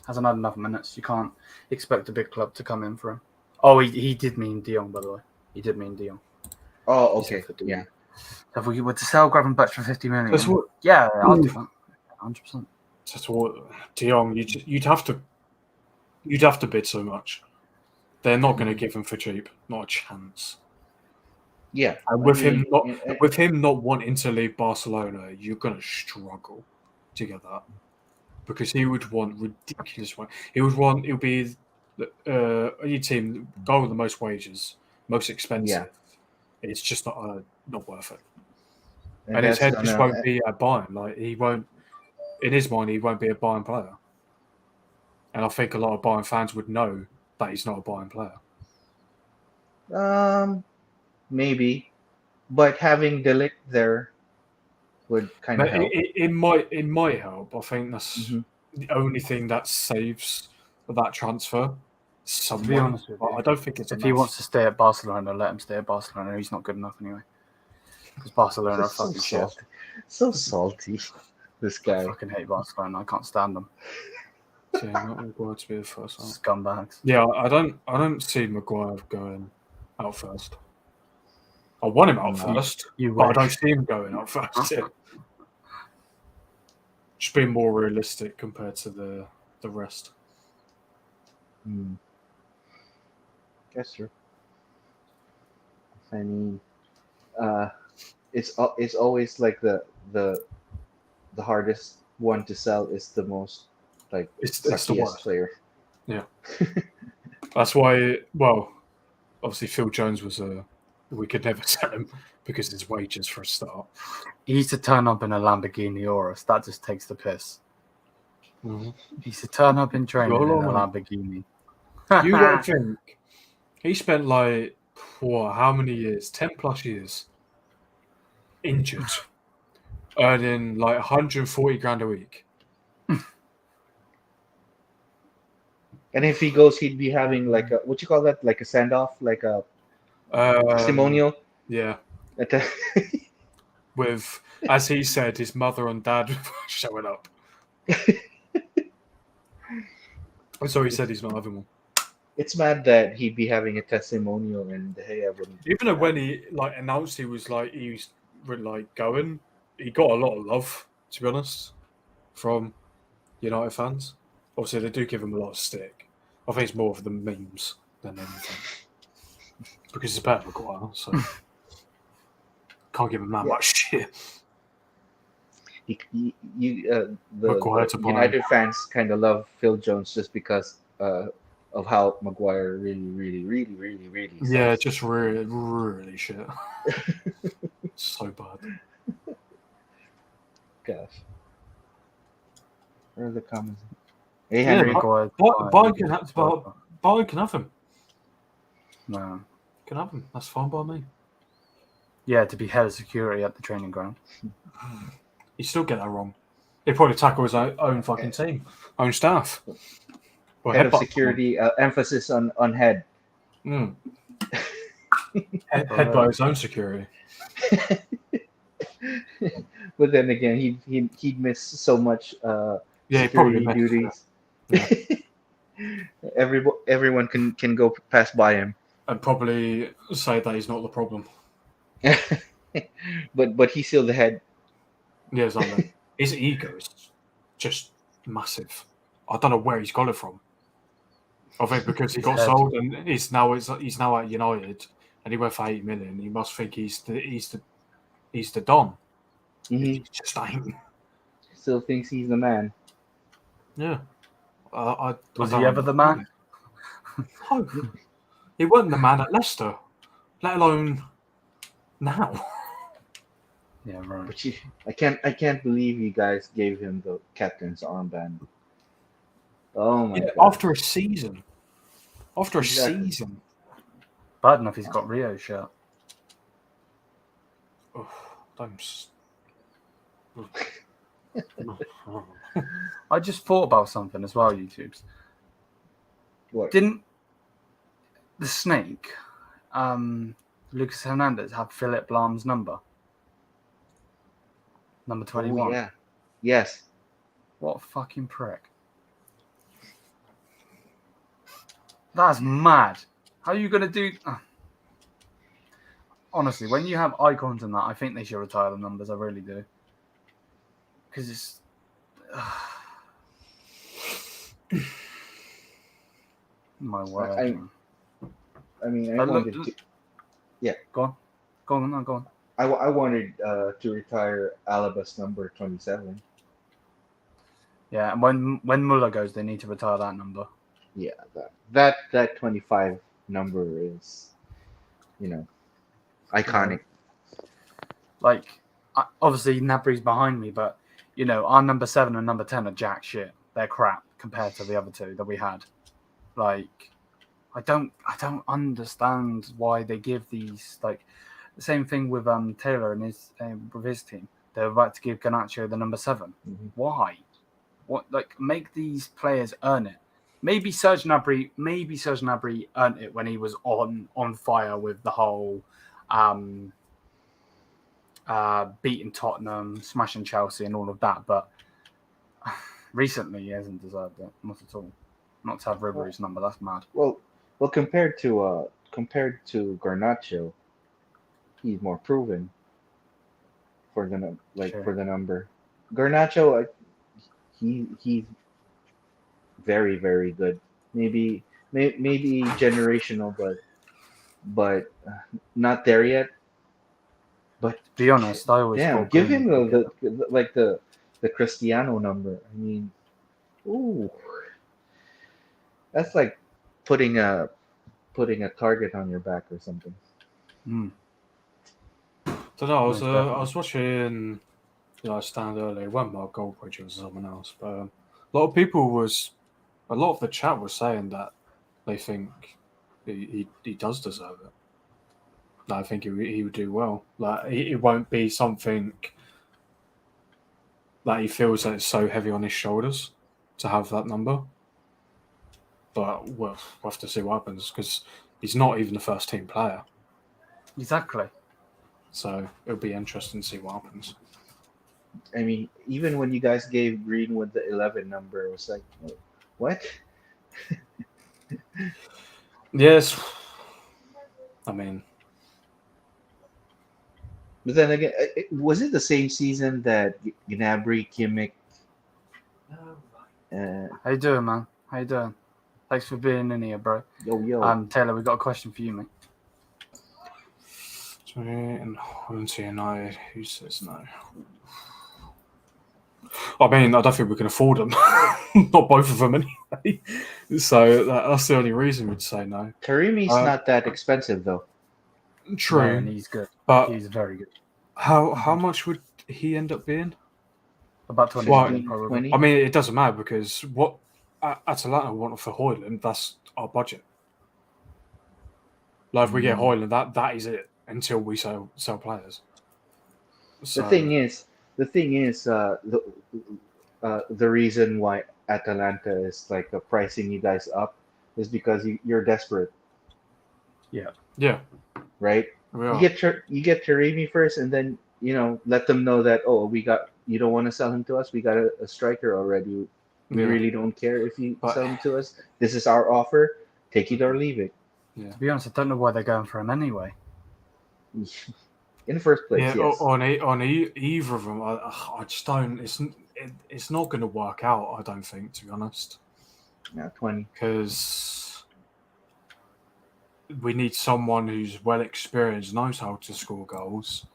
hasn't had enough minutes. You can't expect a big club to come in for him. Oh, he did mean De Jong, by the way. He did mean De Jong. Oh, okay. Yeah. So if we were to sell Gravenberch for 50 million, That's what, I'll do that. 100%. That's what De Jong. You'd have to bid so much. They're not going to give him for cheap. Not a chance. Yeah. And with him not wanting to leave Barcelona, you're going to struggle to get that, because he would want ridiculous money. It would be any team go with the most wages, most expensive. Yeah. It's just not worth it. And his head just won't be at Bayern. Like he won't. In his mind, he won't be a Bayern player. And I think a lot of Bayern fans would know that he's not a Bayern player. Maybe, but having De Ligt there would kind of help. It might help. I think that's the only thing that saves that transfer. To be honest with you, I don't think it's if enough. he wants to stay at Barcelona, let him stay at Barcelona. He's not good enough anyway. Because Barcelona are fucking shit. So salty. This guy. I fucking hate Barcelona. I can't stand them. Yeah, not Maguire to be the first one. Scumbags. Yeah, I don't see Maguire going out first. I want him out first, but I don't see him going out first. Yeah. Just being more realistic compared to the rest. Guess true. I mean, it's always like the hardest one to sell is the most like it's the worst player. Yeah, that's why. Well, obviously Phil Jones was we could never sell him because his wages for a start. He used to turn up in a Lamborghini Urus. That just takes the piss. Mm-hmm. He used to turn up in training in a Lamborghini. You don't think he spent like how many years? 10+ years injured, earning like 140 grand a week. And if he goes, he'd be having like a what you call that, like a send off, like a testimonial. Yeah, At the- with, as he said, his mother and dad showing up. So he said he's not having one. It's mad that he'd be having a testimonial, and hey, I wouldn't. Even though when he announced he was really going, he got a lot of love, to be honest, from United fans. Obviously, they do give him a lot of stick. I think it's more for the memes than anything, because he's better than Maguire, so can't give him that much shit. The Maguire to United fans kind of love Phil Jones just because of how Maguire really sucks. Yeah, just really shit. So bad. Gosh. Where are the comments? Hey, Henry. Bayern can have him. No. Can have him. That's fine by me. Yeah, to be head of security at the training ground. You still get that wrong. He probably tackle his own fucking team, own staff. Or Head of headbutt security, emphasis on head. them. Head by his own security. But then again, he'd miss so much Yeah, he probably security missed duties. Yeah. Everyone can go pass by him. And probably say that he's not the problem. but he's still the head. Yeah, exactly. His ego is just massive. I don't know where he's got it from. I think because he got sold and he's now at United and he went for 80 million. He must think he's the Don. He just ain't. Still thinks he's the man. Yeah. Was he ever the man? No. He wasn't the man at Leicester, let alone now. Yeah, right. But I can't believe you guys gave him the captain's armband. Oh my god! After a season. Season. Bad enough he's got Rio's shirt. Oh, don't. I just thought about something as well, YouTubes. What? Didn't the snake, Lucas Hernandez, have Philip Lahm's number? Number 21. Oh, yeah. Yes. What a fucking prick. That's mad. How are you going to do... Honestly, when you have icons in that, I think they should retire the numbers. I really do. Because it's... My word. I mean, I wanted to... Yeah. Go on. I wanted to retire Alaba's number 27. Yeah, and when Muller goes, they need to retire that number. Yeah, that 25 number is, iconic. Like, obviously Gnabry's behind me, but our number 7 and number 10 are jack shit. They're crap compared to the other two that we had. Like, I don't understand why they give these, like, the same thing with Taylor and with his team. They're about to give Garnacho the number 7. Mm-hmm. Why? What, like, make these players earn it. Maybe Serge Gnabry earned it when he was on fire with the whole beating Tottenham, smashing Chelsea, and all of that. But recently, he hasn't deserved it, not at all. Not to have Ribery's number, that's mad. Well, compared to Garnacho, he's more proven for the number. Garnacho, he's very, very good. Maybe generational, but not there yet. But to be honest, I always give him the Cristiano number. I mean, ooh, that's like putting a target on your back or something. Don't know. I was watching. I stand earlier. It wasn't Mark Goldbridge, it was someone else. But a lot of the chat was saying that they think he does deserve it. I think he would do well. Like, it won't be something that he feels that it's so heavy on his shoulders to have that number. but we'll have to see what happens because he's not even a first team player. Exactly. So it'll be interesting to see what happens. I mean, even when you guys gave Greenwood the 11 number, it was like, what? Yes. I mean, But then again, was it the same season that Gnabry, Kimmich, How you doing, man? How you doing? Thanks for being in here, bro. yo? Taylor, we got a question for you, mate. and Holland United, who says no? I mean, I don't think we can afford them. Not both of them anyway. So that's the only reason we'd say no. Karimi's not that expensive though. True, No, and he's good. but He's very good. how much would he end up being? About 20 Well, million, probably. 20? I mean, it doesn't matter because what Atalanta want for Højlund, that's our budget. Like if we get Højlund, that is it until we sell players. So, The thing is, the reason why Atalanta is like pricing you guys up is because you're desperate, yeah, right? we are. You get Taremi first, and then let them know that you don't want to sell him to us. We got a striker already. We Yeah. really don't care if you But- sell him to us. This is our offer. Take it or leave it. To be honest, I don't know why they're going for him anyway. In the first place, Yeah, yes. on either of them, I just don't. It's not going to work out. I don't think, to be honest, Now 20. because we need someone who's well experienced, knows how to score goals.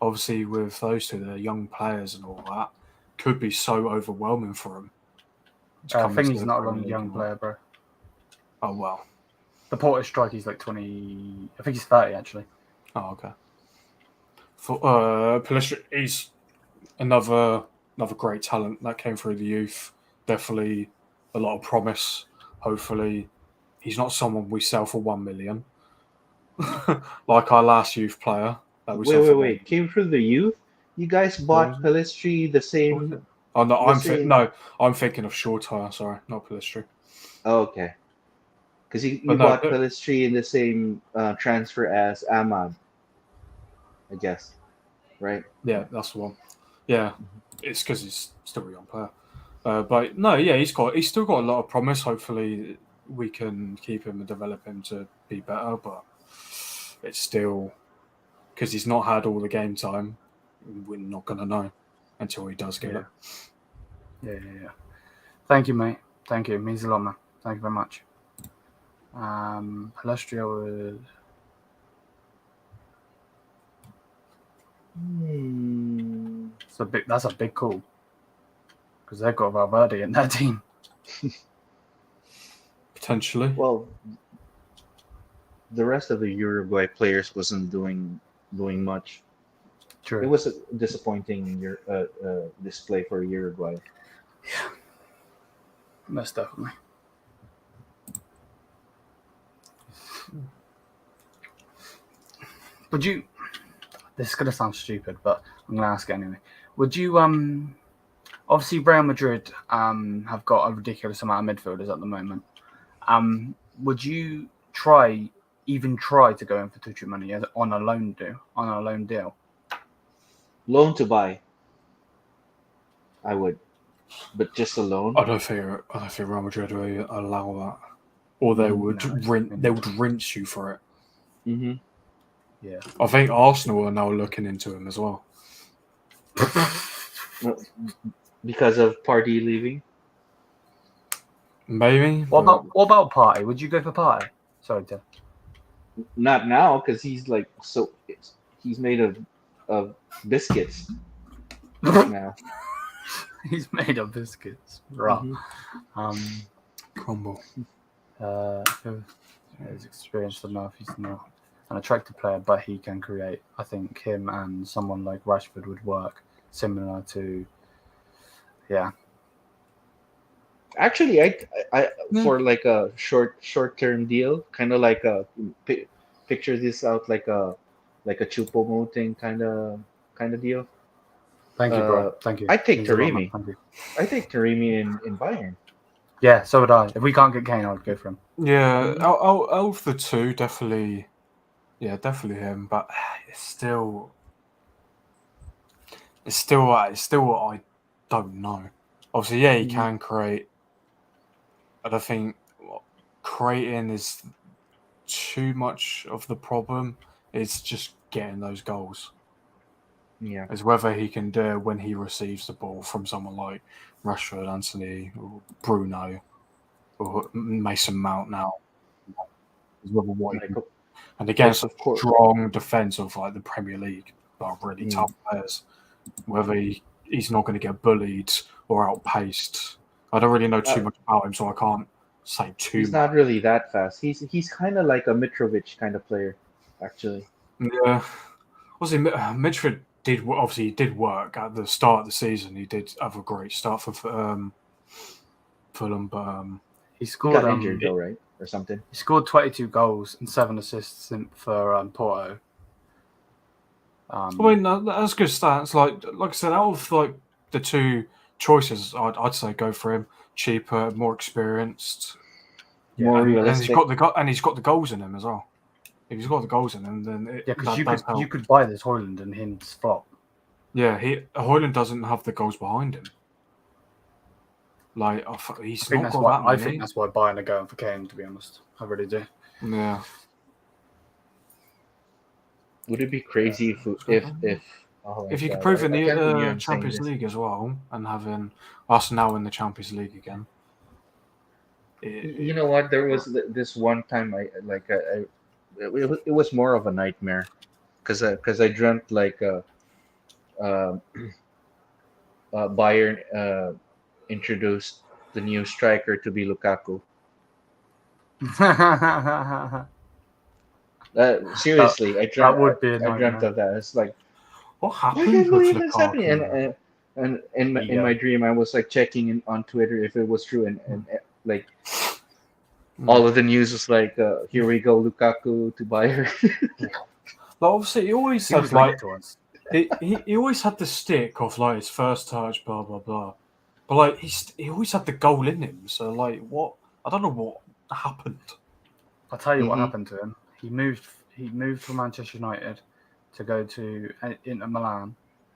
Obviously, with those two, they're young players and all that, could be so overwhelming for them. I think he's not a young player, bro. Oh well. The Porter strike, he's like 20. I think he's 30 actually. Oh okay. For Pellistri, he's another great talent that came through the youth. Definitely a lot of promise. Hopefully, he's not someone we sell for 1 million, like our last youth player. That we sold for Wait. Came through the youth? You guys bought Pellistri the same... Oh no, the I'm thinking of Shortire. Sorry, not Pellistri. Oh, okay. Because you But no, bought Pellistri in the same transfer as Ahmad, I guess. Right? Yeah, that's the one. Yeah, it's because he's still a young player. But no, yeah, he's still got a lot of promise. Hopefully, we can keep him and develop him to be better. But it's still because he's not had all the game time. We're not gonna know until he does get it. Yeah. Thank you, mate. Thank you. It means a lot, man. Thank you very much. Palestria was... That's a big call. Because they've got Valverde in their team. Potentially. Well, the rest of the Uruguay players wasn't doing much. True. It was a disappointing display for Uruguay. Yeah. Most definitely. Would you... This is going to sound stupid, but I'm going to ask it anyway. Would you... Obviously, Real Madrid have got a ridiculous amount of midfielders at the moment. Would you even try to go in for Tuchumani on a loan deal? Loan to buy. I would, but just a loan. I don't think Real Madrid will allow that, or they would rinse you for it. Mm-hmm. Yeah. I think Arsenal are now looking into him as well. Because of Partey leaving. Maybe. What about Partey? Would you go for Partey? Sorry, Tim. Not now, because he's he's made of biscuits now. He's made of biscuits, right? Mm-hmm. Crumble. He's experienced enough. He's not an attractive player, but he can create. I think him and someone like Rashford would work similar to. Yeah. Actually, I for like a short-term deal, kind of like picture this out like a Choupo-Moting kind of deal. Thank you, bro. Thank you. I take Means a lot, man. Taremi. Thank you. I take Taremi in Bayern. Yeah, so would I. If we can't get Kane, I'd go for him. Yeah, out of the two, definitely him. But it's still what I don't know. Obviously, yeah, he can create. I don't think creating is too much of the problem. It's just getting those goals. Yeah. Is whether he can do it when he receives the ball from someone like Rashford, Anthony, or Bruno, or Mason Mount now. Is whether what he can, and against a of course. strong defence of like the Premier League, are really tough players. Whether he's not going to get bullied or outpaced. I don't really know too much about him, so I can't say too He's much. not really that fast. He's kind of like a Mitrovic kind of player, actually. Yeah. Obviously, Midfield did work at the start of the season. He did have a great start for Fulham, but he He scored got injured though, right, or something. He scored 22 goals and 7 assists for Porto. I mean, that's good stats. Like I said, out of like the two choices, I'd say go for him. Cheaper, more experienced, More and realistic. he's got the goals in him as well. If he's got the goals in him, then because you could buy this Højlund and him flop. Yeah, Højlund doesn't have the goals behind him. Like he's not got that many. I think that's why Bayern are going for Kane. To be honest, I really do. Yeah. Would it be crazy if you could prove in the Champions League as well, and having us now in the Champions League again? You know what? There was this one time it was more of a nightmare because I dreamt like Bayern introduced the new striker to be Lukaku. Seriously, I dreamt of that. It's like, what happened? I can't believe with it's Lukaku? happening. And in my dream, I was like checking on Twitter if it was true, and like all of the news was like, here we go, Lukaku to Bayern. But obviously, he always had like he always had the stick of like his first touch, blah blah blah. But like he always had the goal in him. So like, what? I don't know what happened. I'll tell you what happened to him. He moved from Manchester United to go to Inter Milan,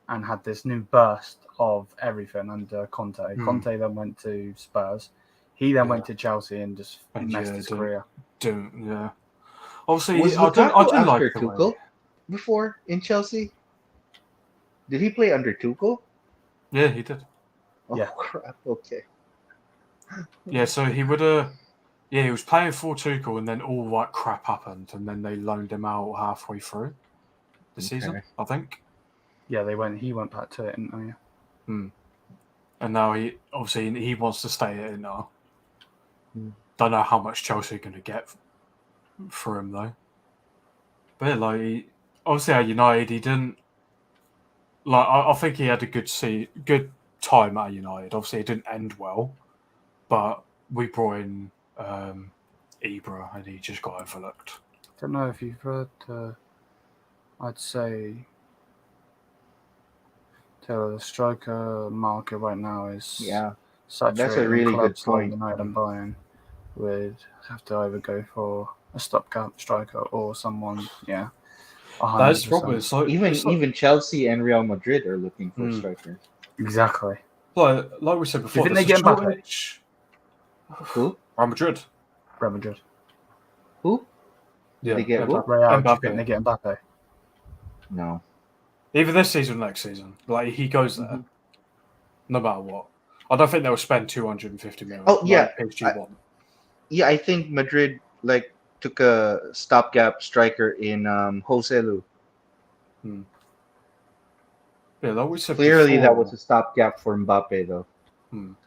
and had this new burst of everything under Conte. Conte then went to Spurs. He then went to Chelsea and just messed his career. Yeah. Obviously, was I didn't like Tuchel before in Chelsea. Did he play under Tuchel? Yeah, he did. Oh crap! Okay. Yeah, so he would he was playing for Tuchel, and then all that crap happened, and then they loaned him out halfway through the season, I think. Yeah, he went back to it, didn't he? And now he wants to stay at Inter. Don't know how much Chelsea are going to get for him though. But yeah, like obviously at United, he didn't like. I think he had a good time at United. Obviously, it didn't end well, but we brought in Ibra, and he just got overlooked. I don't know if you've heard. I'd say the striker market right now is That's a really good point. United and Bayern would have to either go for a stopgap striker or someone. Yeah, 100%. That's probably so. Even Chelsea and Real Madrid are looking for strikers. Exactly. Like we said before, didn't they get Mbappe? Who? Real Madrid. Real Madrid. Who? Yeah, they get Real. Do you think they get Mbappe? No. Either this season or next season. Like he goes there, no matter what. I don't think they'll spend 250 million. Oh yeah, PSG I think Madrid like took a stopgap striker in Joselu. Yeah, that we said clearly before. That was a stopgap for Mbappe though.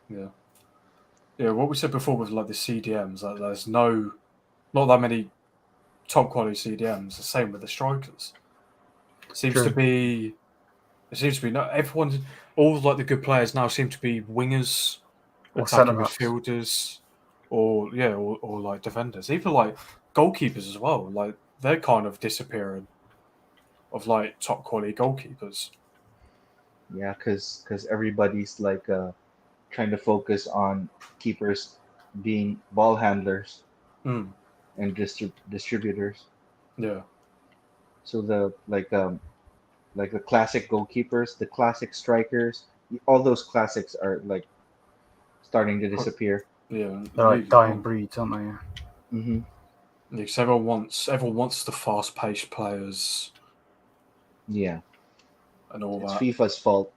Yeah, what we said before with like the CDMs, like there's not that many top quality CDMs. The same with the strikers. It seems to be not everyone. All like the good players now seem to be wingers, or attacking midfielders, or like defenders. Even like goalkeepers as well. Like they're kind of disappearing of like top quality goalkeepers. Yeah, because everybody's like trying to focus on keepers being ball handlers Mm. and distributors. Yeah. So the the classic goalkeepers, the classic strikers, all those classics are like starting to disappear. Yeah. They're like dying breeds, aren't they? Mm-hmm. Because everyone wants the fast-paced players Yeah, and all it's that. FIFA's fault.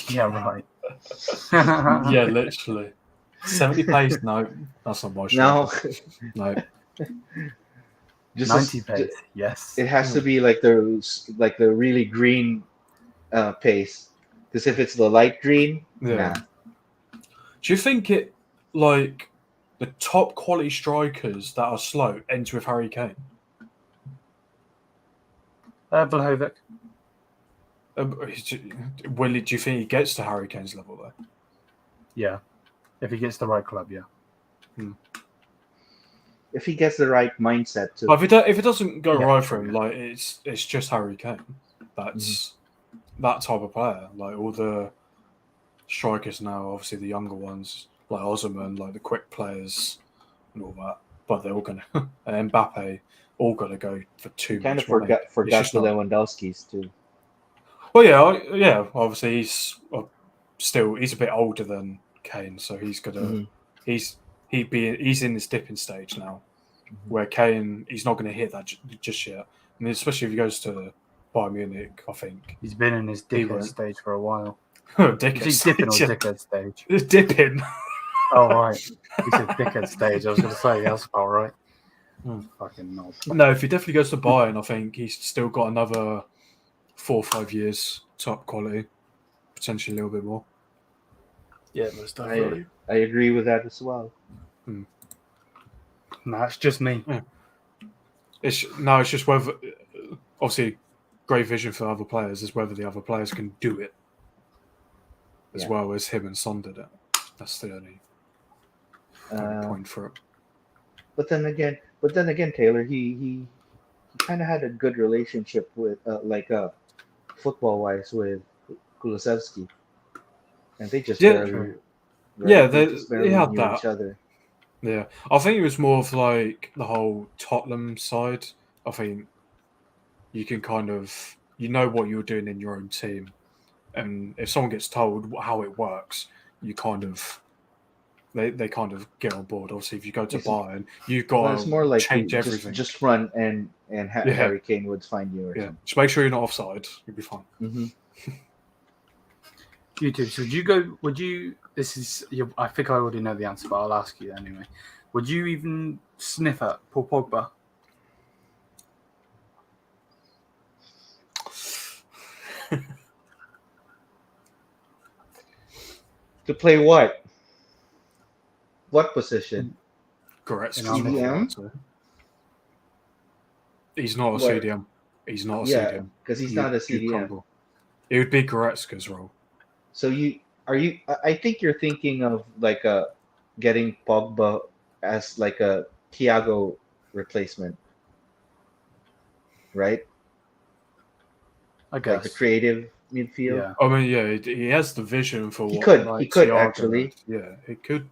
Yeah, right. Yeah, literally. 70 pace? No, that's not my Now, striker. No. just 90 pace, yes. it has to be like the really green pace. Because if it's the light green, Yeah. nah. Do you think it like the top quality strikers that are slow ends with Harry Kane? Vlahovic. Do you think he gets to Harry Kane's level though? Yeah. If he gets the right club, yeah. If he gets the right mindset too. But if it doesn't go Yeah, right for him, yeah. like it's just Harry Kane. That's that type of player. Like all the strikers now, obviously the younger ones, like Osman, like the quick players and all that. But they're all gonna and Mbappe all gonna go for too Kind much of money. forgot just the not- Lewandowski's too. Well, yeah. Obviously, he's he's a bit older than Kane, so he's gonna Mhm. he's in this dipping stage now, where Kane he's not gonna hit that just yet. And especially if he goes to Bayern Munich, I think He's been in his He dickhead won't. stage for a while. dickhead Is he dipping or stage, yeah. dickhead stage? Dipping. Oh, right. He said dickhead stage. I was going to say, that's about right. Fucking knob. No, if he definitely goes to Bayern, I think he's still got another 4 or 5 years top quality, potentially a little bit more. Yeah, most I agree with that as well. No, it's just me. It's just whether obviously great vision for other players is whether the other players can do it as well as him and Son did it. That's the only point for it. But then again, Taylor, he kind of had a good relationship with football wise with Kulusevski, and they just barely they had knew that. each other. Yeah, I think it was more of like the whole Tottenham side. I think you can kind of what you're doing in your own team, and if someone gets told how it works, you kind of they kind of get on board. Obviously, if you go to Bayern, you've got It's more like change everything. Just run and Harry Kane would find you. Or something. Just make sure you're not offside. You'll be fine. Mm-hmm. YouTube. So would you? This is. I think I already know the answer, but I'll ask you anyway. Would you even sniff at Paul Pogba? To play what? What position? Correct. CDM? He's not a What? CDM. He's not a CDM. Because he's not a CDM. It would be Goretzka's role. So I think you're thinking of like getting Pogba as like a Thiago replacement, right? I guess. Like the creative midfield. Yeah. I mean, yeah, he has the vision for He what could Thiago actually. does. Yeah, it could.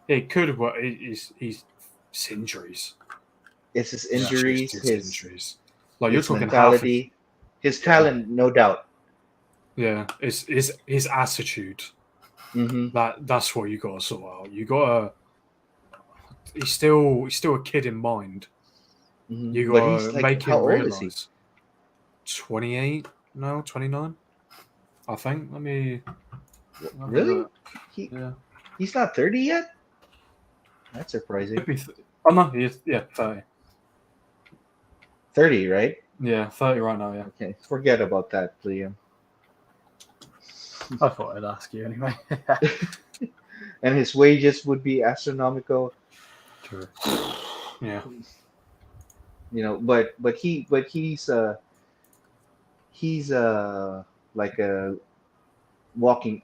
It could. But it's injuries. It's his injuries, His his injuries. Like his you're talking mentality, his talent, no doubt. Yeah, it's his attitude. Mm-hmm. That's what you got to sort out. You got to. He's still a kid in mind. Mm-hmm. You But got he's to like, make how him old realize. is 28 now, 29. I think. Let me. he? Really? Yeah. He's not 30 yet? That's surprising. Could be oh no, he is. Yeah, 30. 30, right? Yeah, 30 right now. Yeah. Okay, forget about that, Liam. I thought I'd ask you anyway. And his wages would be astronomical. True. Yeah. You know, but he's like a walking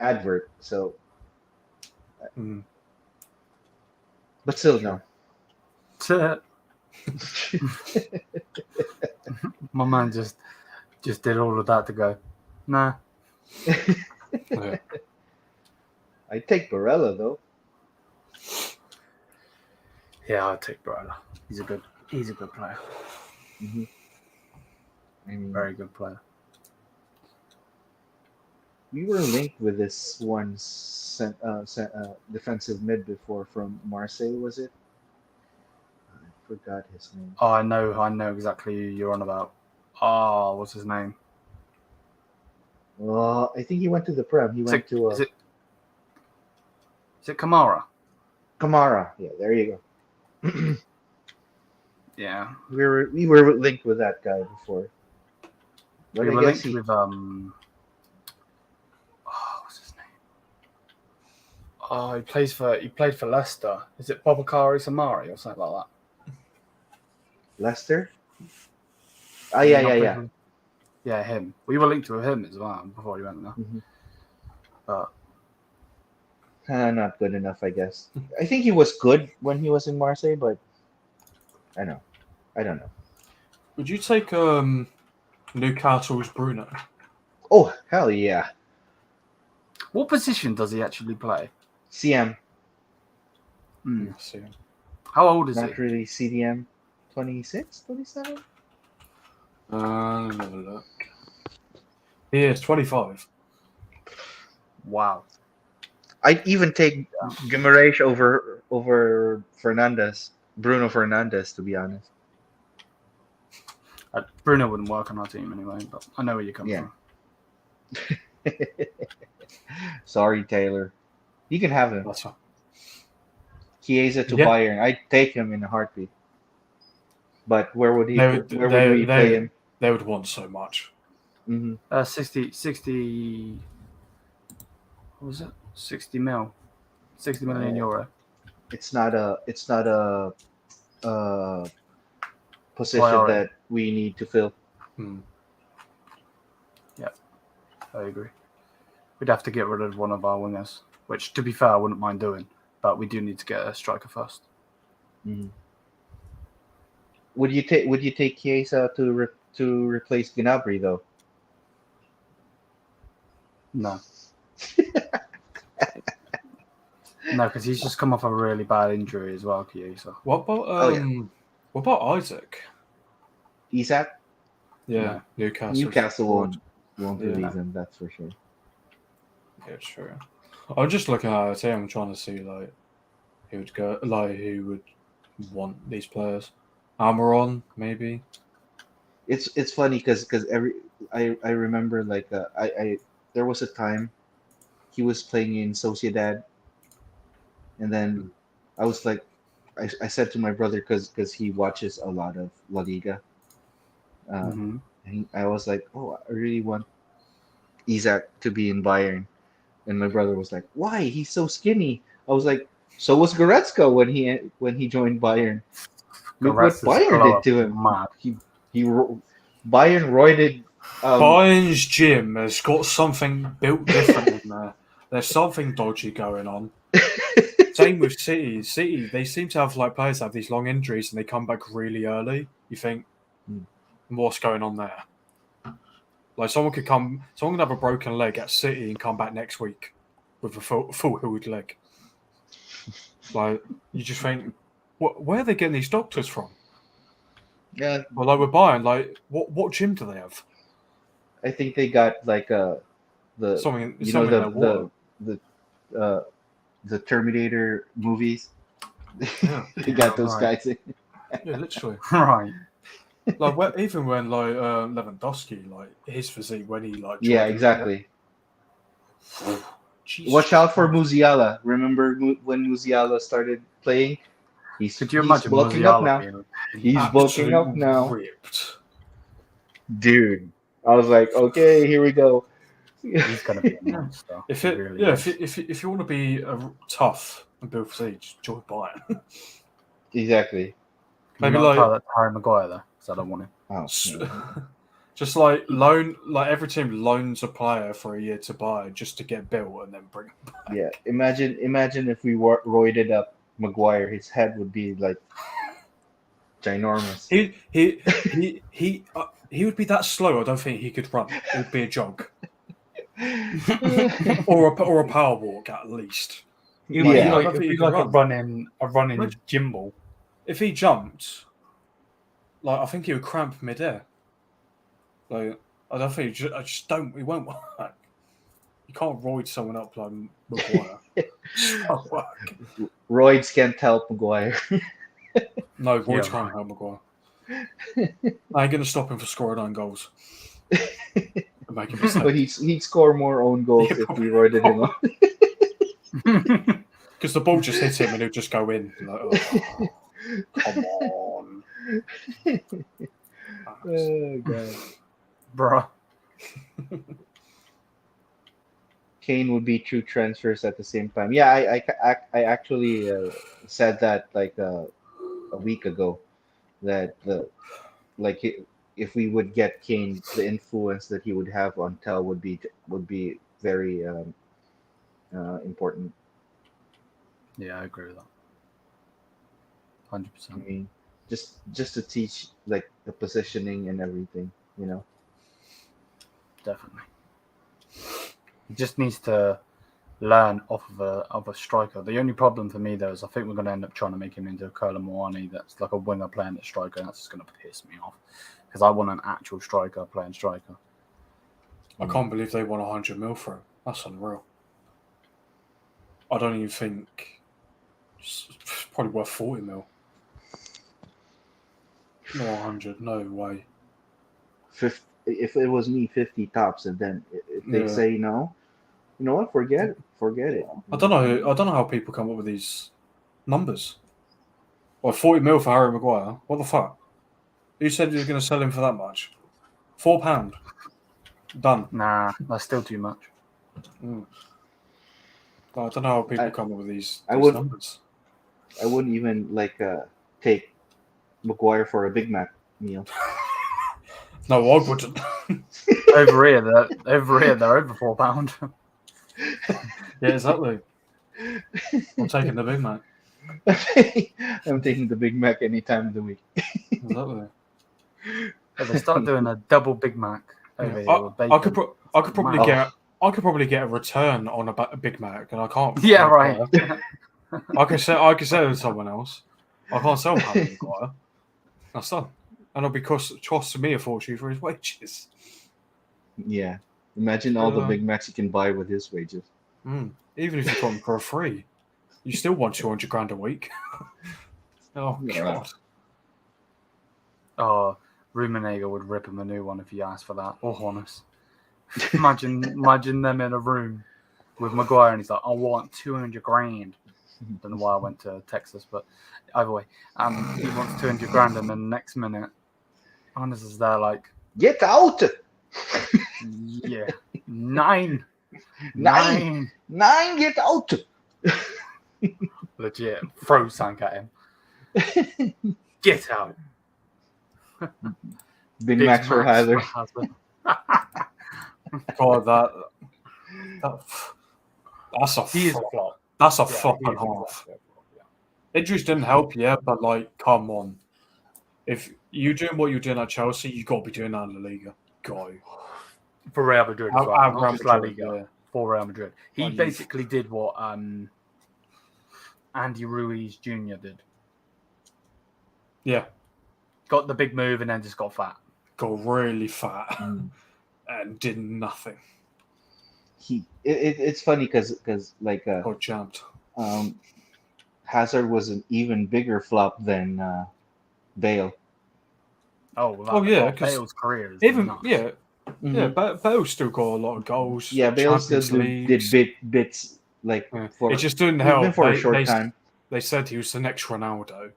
advert. So, but still, no. My man just did all of that to go, nah. Yeah. I take Barella though. Yeah, I'd take Barella. He's a good player. Mm-hmm. I mean, Very good player. we were linked with this one defensive mid before from Marseille, was it? I forgot his name. Oh, I know exactly who you're on about. Oh, what's his name? Well, I think he went to the Prem. He went to Is it Kamara? Kamara. Yeah, there you go. Yeah. We were linked with that guy before. But We I were guess linked with what's his name? Oh, he played for Leicester. Is it Bobakari Samari or something like that? Leicester. Oh Did he yeah, not yeah, play yeah. for- Yeah, him. We were linked with him as well before he went there. Mm-hmm. But Not good enough, I guess. I think he was good when he was in Marseille, but I don't know. Would you take Newcastle's Bruno? Oh hell yeah, what position does he actually play? CM. Hmm. See. Hmm. How old is he? Not really CDM. 26, 27? Let me have a look. He is 25. Wow. I'd even take Guimaraes over Fernandes, Bruno Fernandes, to be honest. Bruno wouldn't work on our team anyway, but I know where you come Yeah. from. Sorry, Taylor. You can have him. That's fine. Chiesa to Yeah. Bayern. I'd take him in a heartbeat. But where would he? They would- where would we play him? They would want so much. Hmm. 60 what was it? 60 mil. 60 million euro. It's not a position Priority. that we need to fill. Hmm. I agree. We'd have to get rid of one of our wingers, which, to be fair, I wouldn't mind doing, but we do need to get a striker first. Mhm. Would you take Chiesa to replace Gnabry though? No. No, because he's just come off a really bad injury as well, Chiesa. What about What about Isaac? Isak? Yeah, Newcastle. Newcastle won't Yeah. release him, that's for sure. Yeah, true. I'm just looking at it. I'm trying to see like who would go, like who would want these players. Amaron, maybe. It's funny because I remember like I there was a time he was playing in Sociedad, and then I was like I said to my brother because he watches a lot of La Liga. Mm-hmm. And I was like, oh, I really want Isak to be in Bayern, and my brother was like, why? He's so skinny. I was like, so was Goretzka when he joined Bayern. Look what Bayern did to him. Mad. Bayern roided. Bayern's gym has got something built different in there. There's something dodgy going on. Same with City. City, they seem to have like players that have these long injuries and they come back really early. You think, what's going on there? Like someone could have a broken leg at City and come back next week with a full healed leg. Like you just think, where are they getting these doctors from? Yeah, Well, like with Bayern, like what gym do they have? I think they got like Something in their water. the Terminator movies. Yeah. They got those Right. guys in. Yeah, literally. Right. Like even when like Lewandowski, like his physique when he like Yeah, joined- exactly. Jesus Watch out for Christ. Musiala. Remember when Musiala started playing? Could you he's imagine bulking up Musiala now. being- He's bulking up Absolute now, ripped. dude. I was like, okay, here we go. He's going to be a monster. If He it, really yeah, is. if you want to be tough and build physique, just join Bayern. Exactly. Can maybe you not like- tell that to Harry Maguire though, because I don't want him. Oh, no. Just like loan, like every team loans a player for a year to buy just to get built and then bring him back. Yeah. Imagine if we roided up Maguire, his head would be like ginormous. He would be that slow. I don't think he could run. It would be a jog or a power walk at least. He'd Yeah. be I don't think he could like a run. running Right. gym ball. if he jumped, like I think he would cramp midair. Like I don't think I just don't. He won't work. You can't roid someone up like Maguire. It won't work. Roids can't help Maguire. No, Roy's Yeah, can't help Maguire. I ain't gonna stop him for scoring 9 goals. Make a mistake. But he'd score more own goals Yeah, if we roided him up. Because the ball just hits him and he'll just go in. Like, oh, come on. Oh god. Bruh. Kane would be 2 transfers at the same time. Yeah, I actually said that like a week ago that if we would get Kane, the influence that he would have on Tel would be very important. Yeah, I agree with that. 100%. I mean, just to teach like the positioning and everything, you know. Definitely. He just needs to learn off of a striker. The only problem for me though is I think we're going to end up trying to make him into a Kolo Muani that's like a winger playing at striker, and that's just going to piss me off because I want an actual striker playing striker. I can't believe they want 100 mil for him. That's unreal. I don't even think it's probably worth 40 mil. No 100, no way. If it was me, 50 tops, and then if they say no, you know what? Forget it. I don't know how people come up with these numbers. Well, 40 mil for Harry Maguire. What the fuck? Who said you were going to sell him for that much? £4. Done. Nah, that's still too much. I don't know how people come up with these would- numbers. I wouldn't even take Maguire for a Big Mac meal. No, I wouldn't. Over here, they're over £4. Yeah, exactly. I'm taking the Big Mac. I'm taking the Big Mac any time of the week. Exactly. If they start doing a double Big Mac over here with bacon, I could probably get a return on a Big Mac, and I can't. Yeah, right. I could sell it to someone else. I can't sell Harry Maguire. That's done, and it'll be cost me a fortune for his wages. Yeah, imagine all the Big Macs you can buy with his wages. Even if you got him for free, you still want 200 grand a week. Oh god. Oh, Rummenigge would rip him a new one if he asked for that. Oh, honest. Imagine them in a room with Maguire and he's like, I want 200 grand. Don't know why I went to Texas, but either way, he wants 200 grand, and then next minute, Honest is there like, get out! Yeah, nine, get out! Legit, throw something at him. Get out. Big Macs for Hazard. God, that's a He is a flop. That's a flop and a half. Injuries didn't help, yeah, but like, come on. If you're doing what you're doing at Chelsea, you got to be doing that in La Liga. Go. For Real Madrid as well, not just La Liga. Yeah. For Real Madrid. He basically did what Andy Ruiz Jr. did. Yeah. got the big move and then just got fat. Got really fat and did nothing. It's funny because like Got jumped. Hazard was an even bigger flop than Bale. Oh yeah, because Bale's career is even nuts. Bale still got a lot of goals. Yeah, Bale still did bits like for it just didn't help. Even for a short time. They said he was the next Ronaldo.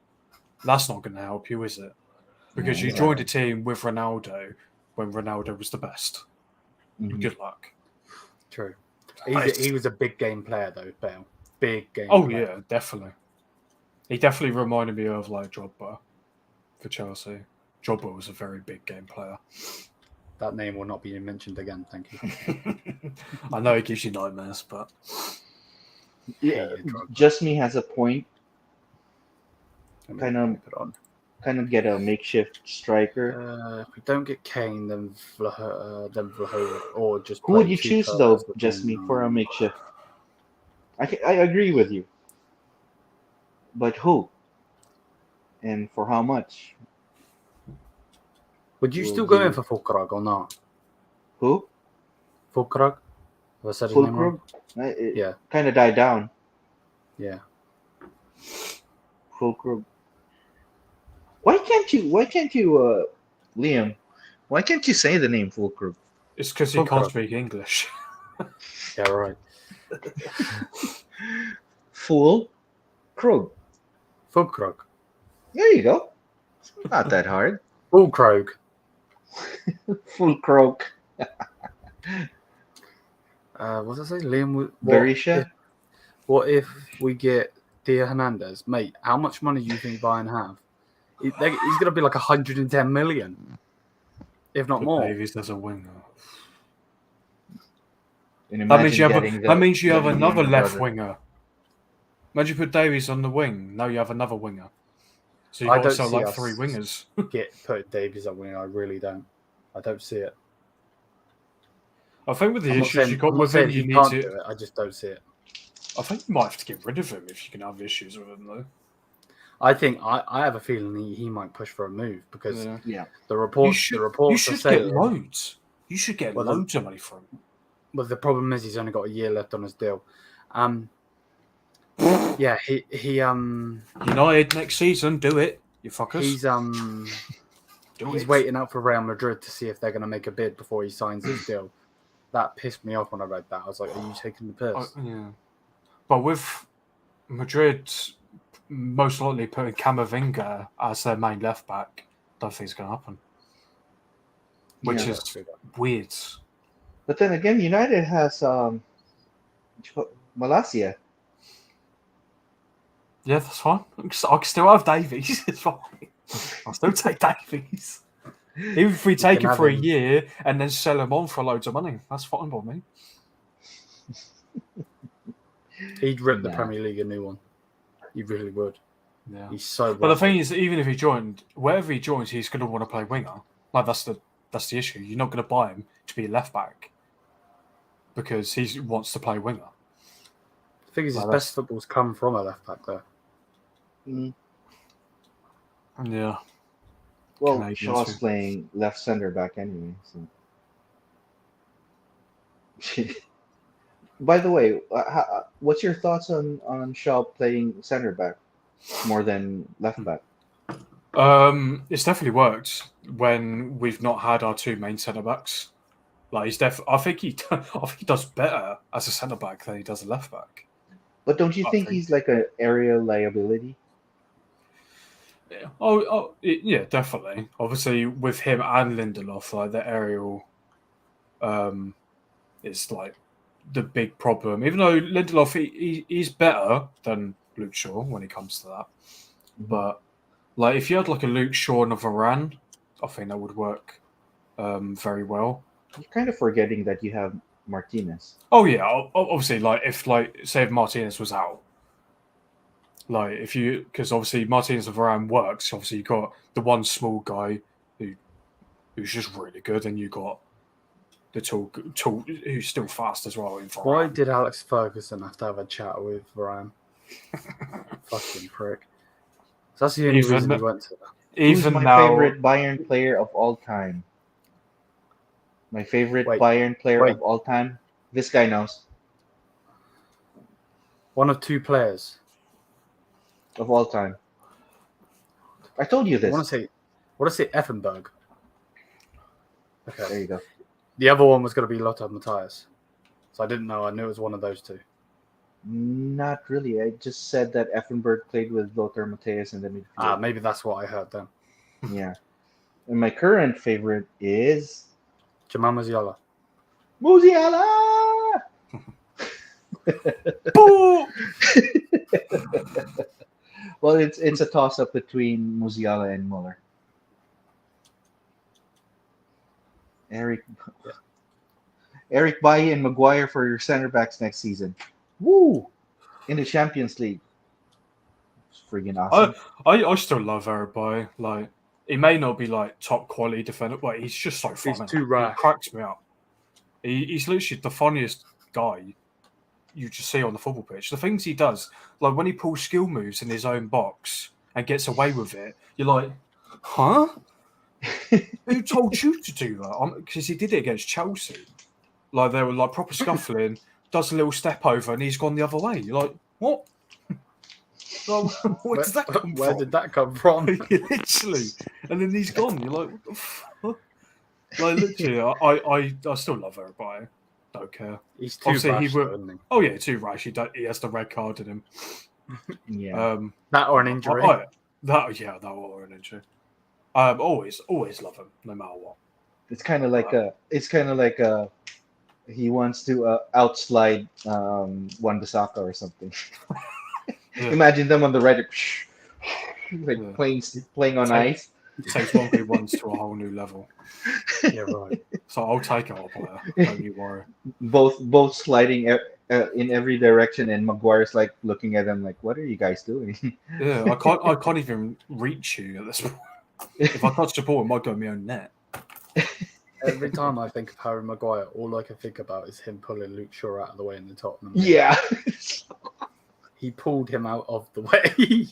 That's not going to help you, is it? Because you joined a team with Ronaldo when Ronaldo was the best. Mm-hmm. Good luck. True. He was a big game player though, Bale. Big game. Oh player. yeah, definitely. He definitely reminded me of like Drogba for Chelsea. Drogba was a very big game player. That name will not be mentioned again. Thank you. I know it gives you nightmares, but yeah, Just Me has a point. Kind of get a makeshift striker. If we don't get Kane, then Vlahovic, or just who would you choose though? Just Me for a makeshift. I agree with you, but who? And for how much? Would you Will still go in you- for Fulkrug or not? Who? Fulkrug? Have I said his name wrong? Fulkrug? It Yeah. kind of died down. Yeah. Fulkrug. Why can't you, Liam, why can't you say the name Fulkrug? It's because he Full can't crop. speak English. Yeah, right. Fulkrug. Fulkrug. There you go. Not that hard. Fulkrug. Fulkrug. What did I say? Liam, Berisha. what if we get Dia Hernandez? Mate, how much money do you think Bayern have? He's going to be like 110 million, if not But more. Davies as a winger. And That means imagine that means you have getting another younger left brother. winger. Imagine you put Davies on the wing. Now you have another winger. So you've I got to don't sell see like us 3 wingers. Put Davies up winning. I really don't. I don't see it. I think with the I'm not issues saying, you got I'm not with him, saying you he need can't to. do it. I just don't see it. I think you might have to get rid of him if you can have issues with him, though. I think I have a feeling he might push for a move because Yeah. Yeah. the You reports should, are saying. get loads. You should get Well, loads of money for him. Well, the problem is he's only got a year left on his deal. Yeah, he United next season, do it, you fuckers. he's waiting out for Real Madrid to see if they're going to make a bid before he signs his deal. That pissed me off when I read that. I was like, "Are you taking the piss?" Yeah, but with Madrid most likely putting Camavinga as their main left back, don't think it's going to happen. Which Yeah. is weird. But then again, United has Malacia. Yeah, that's fine. I can still have Davies. It's fine. I'll still take Davies. Even if we take can him for a have him. year and then sell him on for loads of money, that's fine by me. He'd rip the Nah. Premier League a new one. He really would. Yeah. He's so. But the rapid. thing is, even if he joined, wherever he joins, he's going to want to play winger. Like that's the issue. You're not going to buy him to be a left back because he wants to play winger. the thing is, his Like, best football's come from a left back there. Mm. Yeah. Well, Canadians Shaw's who- playing left center back anyway. So. By the way, what's your thoughts on Shaw playing center back more than left back? It's definitely worked when we've not had our 2 main centre backs. Like I think he does better as a centre back than he does a left back. But don't you I think think- he's like an aerial liability? Yeah. Yeah, definitely. Obviously, with him and Lindelof, like the aerial, is like the big problem. Even though Lindelof, he's better than Luke Shaw when it comes to that. But like, if you had like a Luke Shaw and a Varane, I think that would work very well. You're kind of forgetting that you have Martinez. Oh yeah, obviously, like if say if Martinez was out, like because obviously Martinez and Varane works. Obviously, you got the one small guy who's just really good, and you got the tall who's still fast as well in Varane. Why did Alex Ferguson have to have a chat with Varane? Fucking prick. So that's the only reason he went to that. Who's Even my now, favorite Bayern player of all time? My favorite Wait, Bayern player wait. of all time? This guy knows. One of 2 players. Of all time. I told you I want this. to say Effenberg. Okay. There you go. The other one was going to be Lothar Matthäus. So I didn't know. I knew it was one of those 2. Not really. I just said that Effenberg played with Lothar Matthäus in the midfield. Maybe that's what I heard then. Yeah. And my current favorite is Jamal Musiala. Musiala! Boo! Well, it's a toss-up between Musiala and Muller. Eric Bailly and Maguire for your center backs next season. Woo! In the Champions League. It's freaking awesome. I still love Eric Bailly. Like, he may not be like top quality defender, but he's just so fun. He's too rash. He cracks me up. He's literally the funniest guy you just see on the football pitch. The things he does, like when he pulls skill moves in his own box and gets away with it, you're like, huh? Who told you to do that? Because he did it against Chelsea. Like, they were like proper scuffling, does a little step over, and he's gone the other way. You're like, what? Like, where did that come from? Where did that come from? Literally. And then he's gone. You're like, what the fuck? Like, literally, I still love everybody. Don't care. He's too Obviously, rash, will. though, isn't he? Oh yeah, too rash. He has the red card in him. Yeah. That or an injury. That or an injury. Always love him, no matter what. It's kind of like he wants to outslide Wan-Bissaka or something. Yeah. Imagine them on the Reddit, like playing on ice. Takes 1v1s to a whole new level. Yeah, right. So I'll take our player. Don't you worry. Both sliding in every direction, and Maguire's like looking at them like, "What are you guys doing?" Yeah, I can't even reach you at this point. If I touch the ball, it might go in my own net. Every time I think of Harry Maguire, all I can think about is him pulling Luke Shaw out of the way in the Tottenham. Yeah. He pulled him out of the way.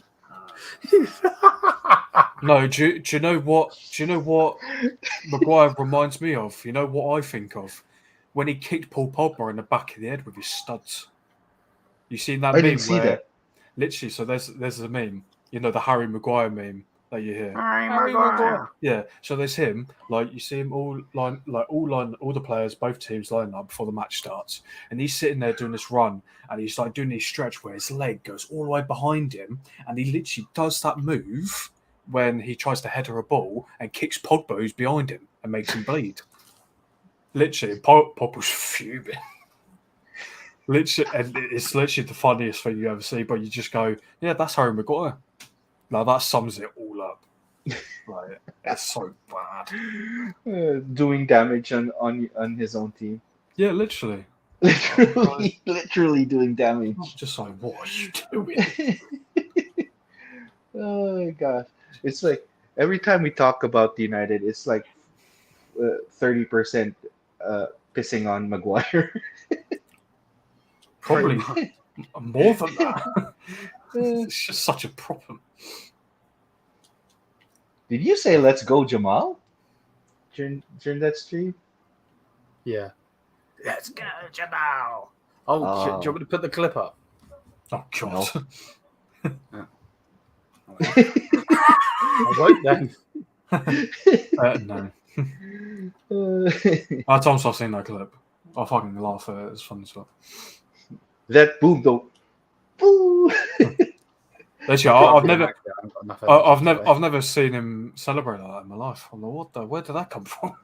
No, do you know what? Do you know what Maguire reminds me of? You know what I think of? When he kicked Paul Pogba in the back of the head with his studs. You seen that I meme? didn't see that. Literally, so there's a meme. You know, the Harry Maguire meme that you hear. Harry Maguire. Yeah, so there's him. Like, you see him all the players, both teams lining up before the match starts, and he's sitting there doing this run, and he's like doing this stretch where his leg goes all the way behind him, and he literally does that move when he tries to header a ball and kicks Pogba, who's behind him, and makes him bleed. Literally, Pogba's fuming. Literally, and it's literally the funniest thing you ever see. But you just go, yeah, that's Harry Maguire. Now that sums it all up. Like, it's so bad. Doing damage on his own team. Yeah, literally. Literally doing damage. I'm just like, what are you doing? Oh my gosh. It's like every time we talk about the United, it's like 30% pissing on Maguire. Probably more than that. It's just such a problem. Did you say "Let's go, Jamal" during that stream? Yeah. Let's go, Jamal. Oh, do you want me to put the clip up? Oh God. No. I won't then. No. At times I've seen that clip. I fucking laugh at it. It's funny stuff. That boom though. Boo. Literally, I've never seen him celebrate like that in my life. I'm like, where did that come from?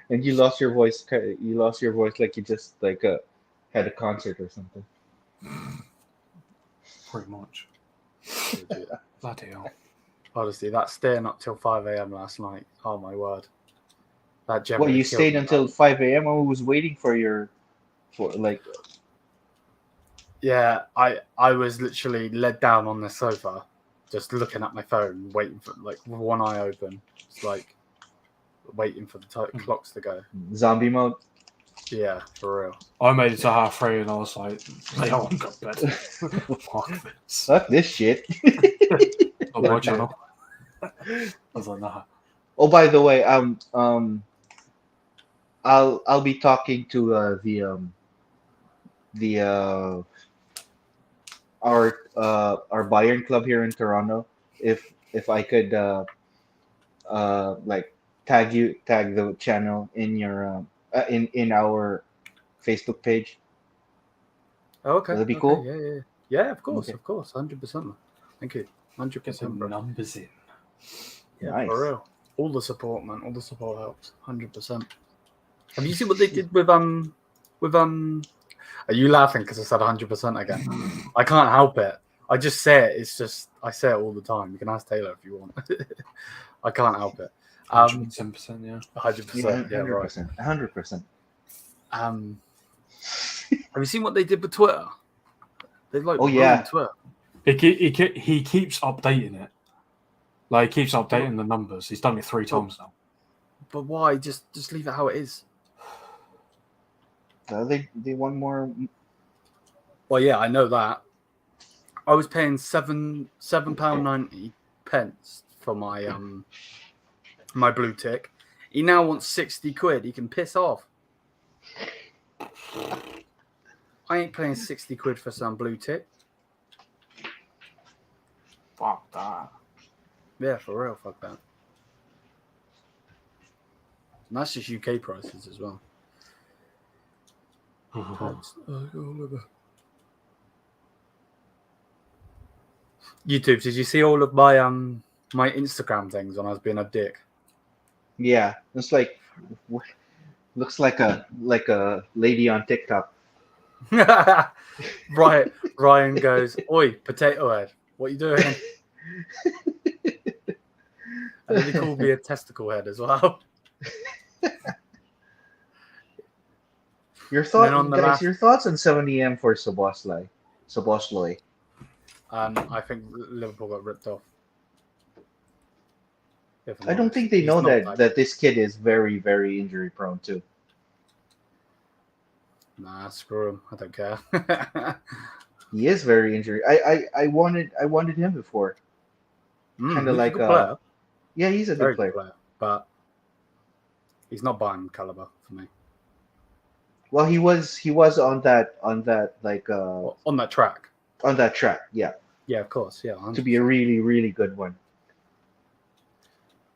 And you lost your voice. You lost your voice like you just had a concert or something. Pretty much. Bloody hell. Honestly, that staying up till 5 a.m. last night. Oh my word. That What, you stayed until 5 a.m. I was waiting for Yeah, I was literally led down on the sofa, just looking at my phone, waiting for, like, with one eye open. It's like waiting for the clocks to go. Zombie mode. Yeah, for real. I made it to 3:30 and I was like, I don't go to bed. Fuck this. Fuck this shit. On my channel. I was like, nah. Oh, by the way, I'll be talking to our Bayern club here in Toronto. If I could like tag the channel in your in our Facebook page. Oh, okay. That'd be cool. Yeah, of course, Okay. 100%. Thank you. 100%. Get some numbers in. Yeah, Nice. for real. All the support, man. All the support helps. 100%. Have you seen what they did with Are you laughing because I said 100% again? I can't help it. I just say it. It's just I say it all the time. You can ask Taylor if you want. I can't help it. 110%, yeah. 100%. Yeah, right. 100%. Have you seen what they did with Twitter? They yeah. Twitter. He keeps updating it. Like, he keeps updating the numbers. He's done it 3 times now. But why? Just leave it how it is. They want more. Well, yeah, I know that. I was paying £7.90 for my my blue tick. He now wants 60 quid. He can piss off. I ain't paying 60 quid for some blue tick. Fuck that. Yeah, for real, fuck that. And that's just UK prices as well. YouTube, did you see all of my my Instagram things when I was being a dick? Yeah, it's like looks like a lady on TikTok. Right, Ryan goes, "Oi, potato head, what you doing?" And then he called me a testicle head as well. Your thoughts, on the guys. last- Your thoughts on 70M for Szoboszlai? I think Liverpool got ripped off. If I'm I don't honest. think they He's know not that this kid is very, very injury prone too. Nah, screw him. I don't care. He is very injury. I wanted him before. Kind of he's like a good player. yeah, he's a Very good player. good player, but he's not Bayern caliber for me. Well, he was on that like On that track. on that track, yeah, Yeah, of course. Yeah, 100%. to be a really, really good one.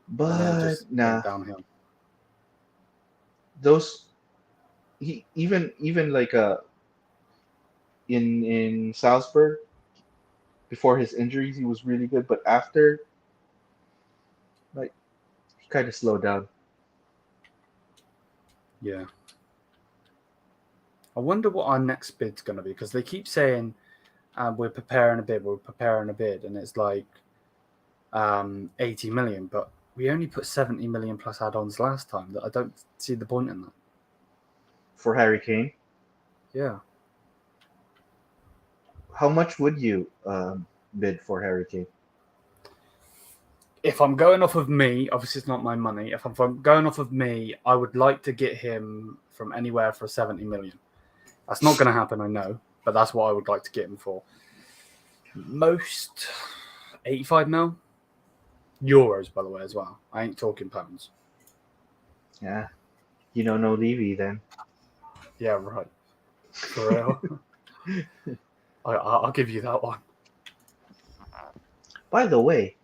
And then it But just nah, went downhill. those he even like in Salzburg before his injuries he was really good, but after like he kind of slowed down. Yeah. I wonder what our next bid's going to be because they keep saying we're preparing a bid, and it's like 80 million, but we only put 70 million plus add-ons last time. That I don't see the point in that. For Harry Kane, Yeah. how much would you bid for Harry Kane? If I'm going off of me, obviously it's not my money. If I'm going off of me, I would like to get him from anywhere for 70 million. That's not going to happen, I know, but that's what I would like to get him for. Most 85 mil. Euros, by the way, as well. I ain't talking pounds. Yeah, you don't know Levy then. Yeah, right. For real. I'll give you that one. By the way,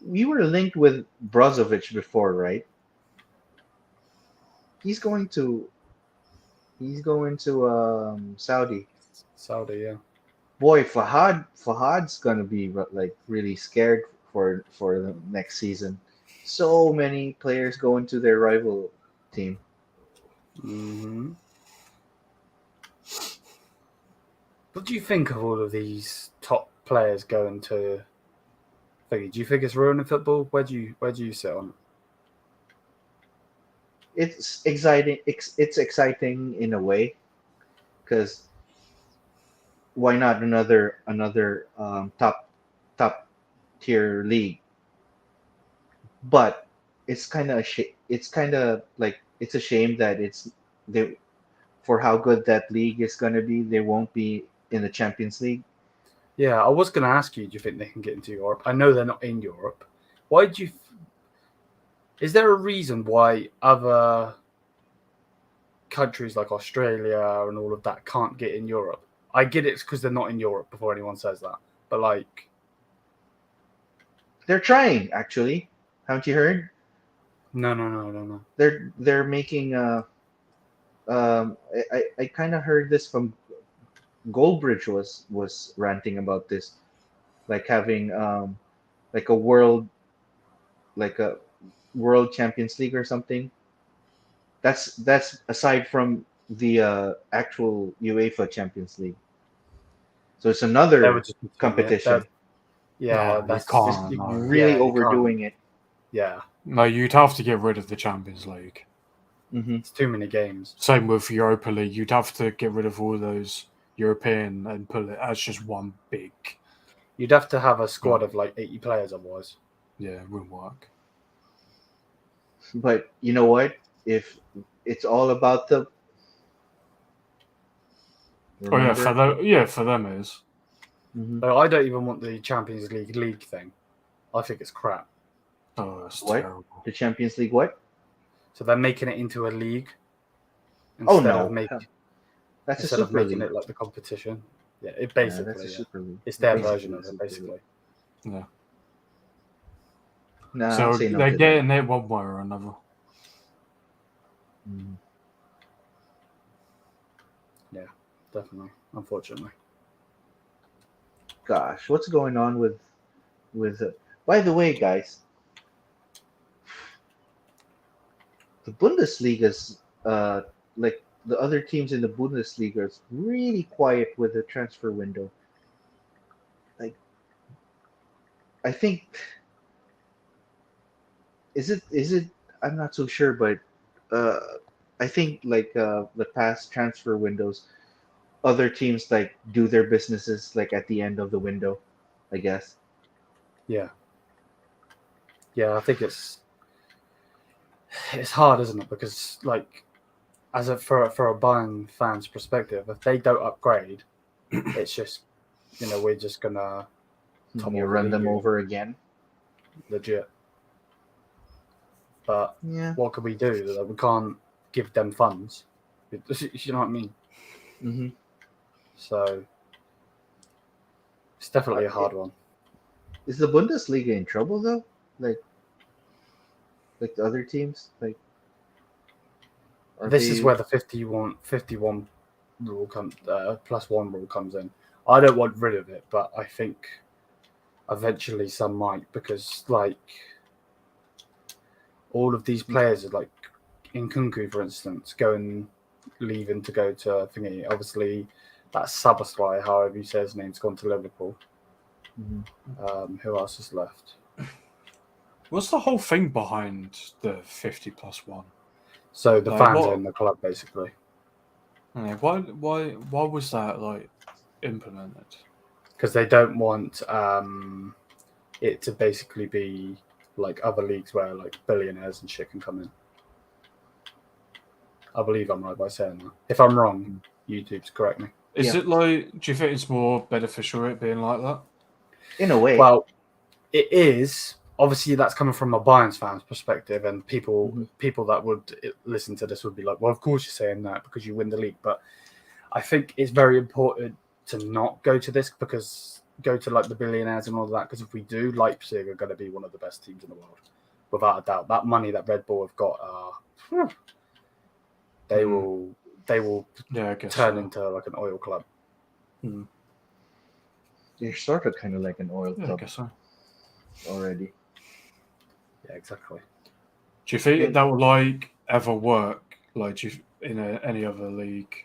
we were linked with Brozovic before, right? He's going to Saudi. Saudi, yeah. Boy, Fahad's gonna be like really scared for the next season. So many players going to their rival team. Mm-hmm. What do you think of all of these top players going to thingy? Do you think it's ruining football? Where do you sit on it? It's exciting. It's exciting in a way, because why not another top tier league? But it's kind of it's kind of like it's a shame that they for how good that league is going to be, they won't be in the Champions League. Yeah, I was going to ask you, do you think they can get into Europe? I know they're not in Europe. Why do you... Is there a reason why other countries like Australia and all of that can't get in Europe? I get it's because they're not in Europe before anyone says that. But like... They're trying, actually. Haven't you heard? No. They're making I kind of heard this from Goldbridge was ranting about this, like having like a world Champions League or something. That's aside from the actual UEFA Champions League. So it's They were another just competition. Yeah, No, that's you can't. just... No. Really Yeah, you overdoing can't. it. Yeah, No, you'd have to get rid of the Champions League. Hmm. it's too many games. Same with Europa League. You'd have to get rid of all those European and put it as just one big. You'd have to have a squad of like 80 players otherwise. Yeah, it wouldn't work. But you know what? If it's all about Oh yeah, Remember? for them it is. Mhm. So I don't even want the Champions League thing. I think it's crap. Oh, that's What? terrible. The Champions League? What? So they're making it into a league Oh instead no, of that's a instead of Super making League. it like the competition. Yeah, it Yeah, that's basically a Super League. it's their Basically version a of it. Super League. Basically, Yeah. Nah, So I'd say no they're to getting it one way or another. that. Mhm. definitely. Unfortunately, Gosh, what's going on with? By the way, guys, the Bundesliga's like the other teams in the Bundesliga is really quiet with the transfer window. Like, I think is it? I'm not so sure, but uh, I think like the past transfer windows, other teams like do their businesses like at the end of the window, I guess. yeah. I think it's hard, isn't it? Because like for a Bayern fan's perspective, if they don't upgrade, it's just we're just gonna top You of the run them league over again. legit. But Yeah. what can we do? Like, we can't give them funds. You know what I mean? Mm-hmm. So it's definitely a hard one. Is the Bundesliga in trouble though? Like the other teams? Like, are This is they? where the 51 rule comes, +1 rule comes in. I don't want rid of it, but I think eventually some might, because like all of these players are like in Kunku, for instance, leaving to go to thingy. Obviously, that Sabasly, however you say his name's gone to Liverpool. Mhm. Who else is left? What's the whole thing behind the 50+1? So the Like, fans what? own the club, basically. Yeah, why was that like implemented? Because they don't want it to basically be like other leagues where like billionaires and shit can come in. I believe I'm right by saying that. If I'm wrong, YouTube's correct me. Is Yeah. it like? Do you think it's more beneficial it being like that? In a way. Well, it is. Obviously, that's coming from a Bayern fan's perspective, and people that would listen to this would be like, "Well, of course you're saying that because you win the league." But I think it's very important to not go to this, because go to like the billionaires and all of that. Because if we do, Leipzig are going to be one of the best teams in the world, without a doubt. That money that Red Bull have got, they will Yeah, I guess turn so. into like an oil club. They're sort of kind of like an oil Yeah, I club guess so. already. Yeah, exactly. Do you think that will like ever work? Like, in any other league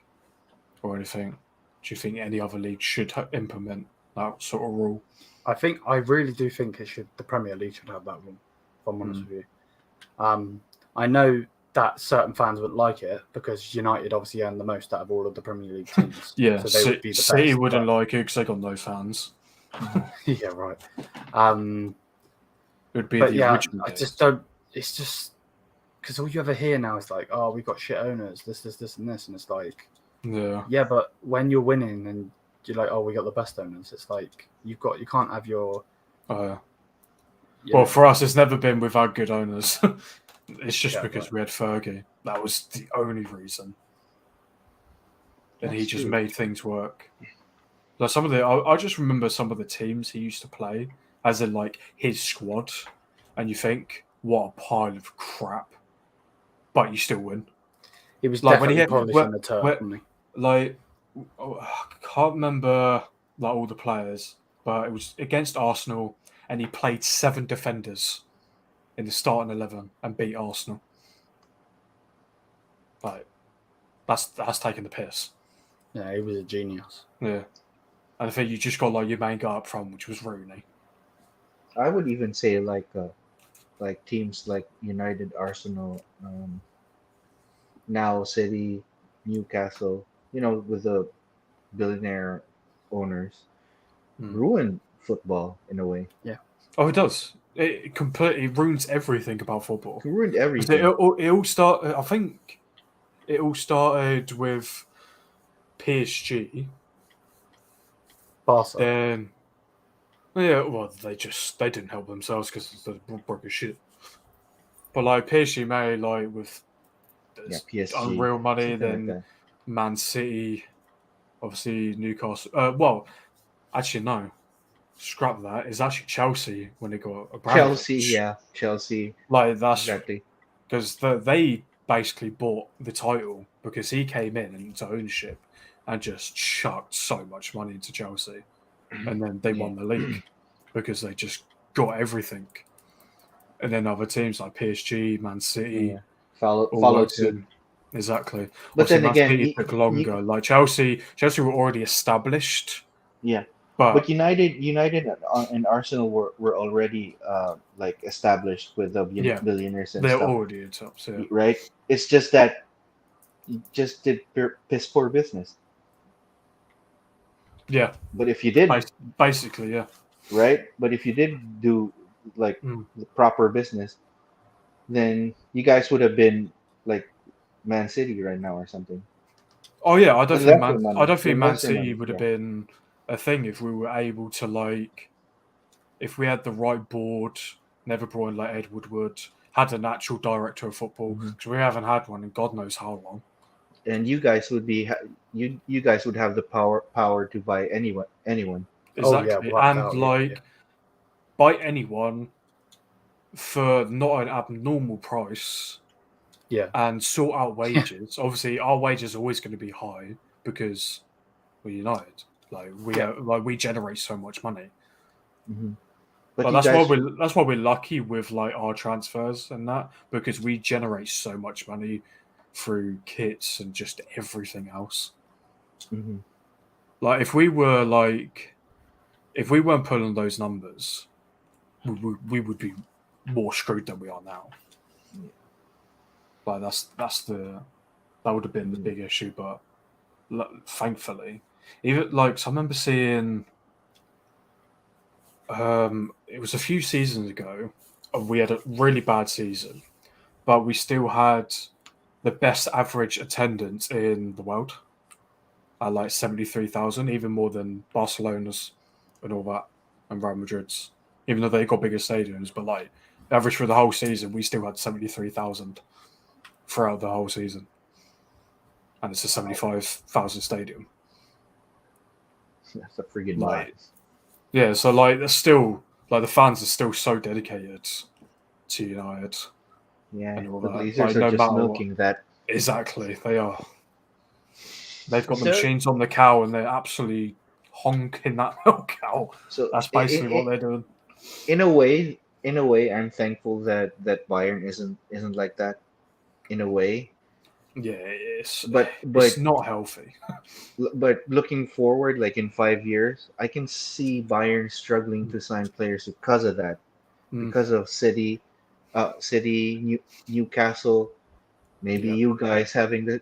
or anything? Do you think any other league should implement that sort of rule? I really do think the Premier League should have that rule, if I'm honest with you. I know that certain fans would like it because United obviously earn the most out of all of the Premier League teams. Yeah, so they would be the City best. wouldn't like it because they got no fans. Yeah, right. It would be But the yeah, original. I just don't. It's just because all you ever hear now is like, "Oh, we've got shit owners, this, and this," and it's like, yeah. But when you're winning and you're like, "Oh, we got the best owners," it's like you can't have your. Well, for us, it's never been without good owners. It's just because we had Fergie. That was the only reason. And he just made things work. Like I just remember some of the teams he used to play, as in like his squad, and you think, what a pile of crap, but you still win. He was like definitely polishing the turf, wasn't he? Like, I can't remember like all the players, but it was against Arsenal, and he played 7 defenders in the starting 11 and beat Arsenal. Like, that's taking the piss. Yeah, he was a genius. Yeah, and I think you just got like your main guy up front, which was Rooney. I would even say like teams like United, Arsenal, now City, Newcastle. With the billionaire owners, ruin football in a way. Yeah. Oh, it does. It completely ruins everything about football. It ruined everything. It all started. I think it all started with PSG, Barca. then yeah, well, they didn't help themselves because they broke as shit. But like PSG made like with PSG, unreal money, something like then that. Man City, obviously Newcastle. Well, actually no, scrap that. It's actually Chelsea when they got Chelsea, Abramovich. Chelsea, Like that's exactly. because they basically bought the title because he came in into ownership and just chucked so much money into Chelsea, and then they Yeah. won the league because they just got everything. And then other teams like PSG, Man City, Yeah, all followed worked suit. in. Exactly. But Obviously, then Man again, City took longer. Like Chelsea were already established, yeah. but But United and Arsenal were already like established with the yeah, billionaires and they're stuff, already in top. So right? It's just that you just did piss poor business. yeah, But if you did, basically, yeah. right? But if you did do like Mm. the proper business, then you guys would have been like Man City right now or something. Oh yeah, Because that's their I money. don't think Man That's their City money. would have Yeah. been a thing if we were able to like if we had the right board, never brought in like Ed Woodward, had an actual director of football Mhm. because we haven't had one in God knows how long. And you guys would be you guys would have the power to buy anyone. Oh yeah, Exactly, without and doubt. Yeah, yeah. like buy anyone for not an abnormal price Yeah. and sort out wages. Obviously, our wages are always going to be high because we're United. Like Yeah. we generate so much money. Hmm. But But you guys, that's why we're lucky with like our transfers and that because we generate so much money through kits and just everything else. mhm. Like if we weren't pulling those numbers, we would be more screwed than we are now. Like that would have been the Mhm. big issue. But thankfully, even like so I remember seeing it was a few seasons ago. We had a really bad season, but we still had the best average attendance in the world at like 73,000, even more than Barcelona's and all that, and Real Madrid's. Even though they got bigger stadiums, but like the average for the whole season, we still had 73,000 throughout the whole season, and it's a 75,000 stadium. That's a friggin' lot. Like, yeah, so like there's still like the fans are still so dedicated to United Yeah, and all the that. Glazers Like are no just matter what, milking that. exactly they are. They've got the So, machines on the cow and they're absolutely honking that milk cow. so That's basically what they're doing. in a way, I'm thankful that Bayern isn't like that. In a way, Yeah, but it's not healthy. looking forward, like in 5 years, I can see Bayern struggling to sign players because of that, Mm, because of Newcastle, maybe yeah, you guys having the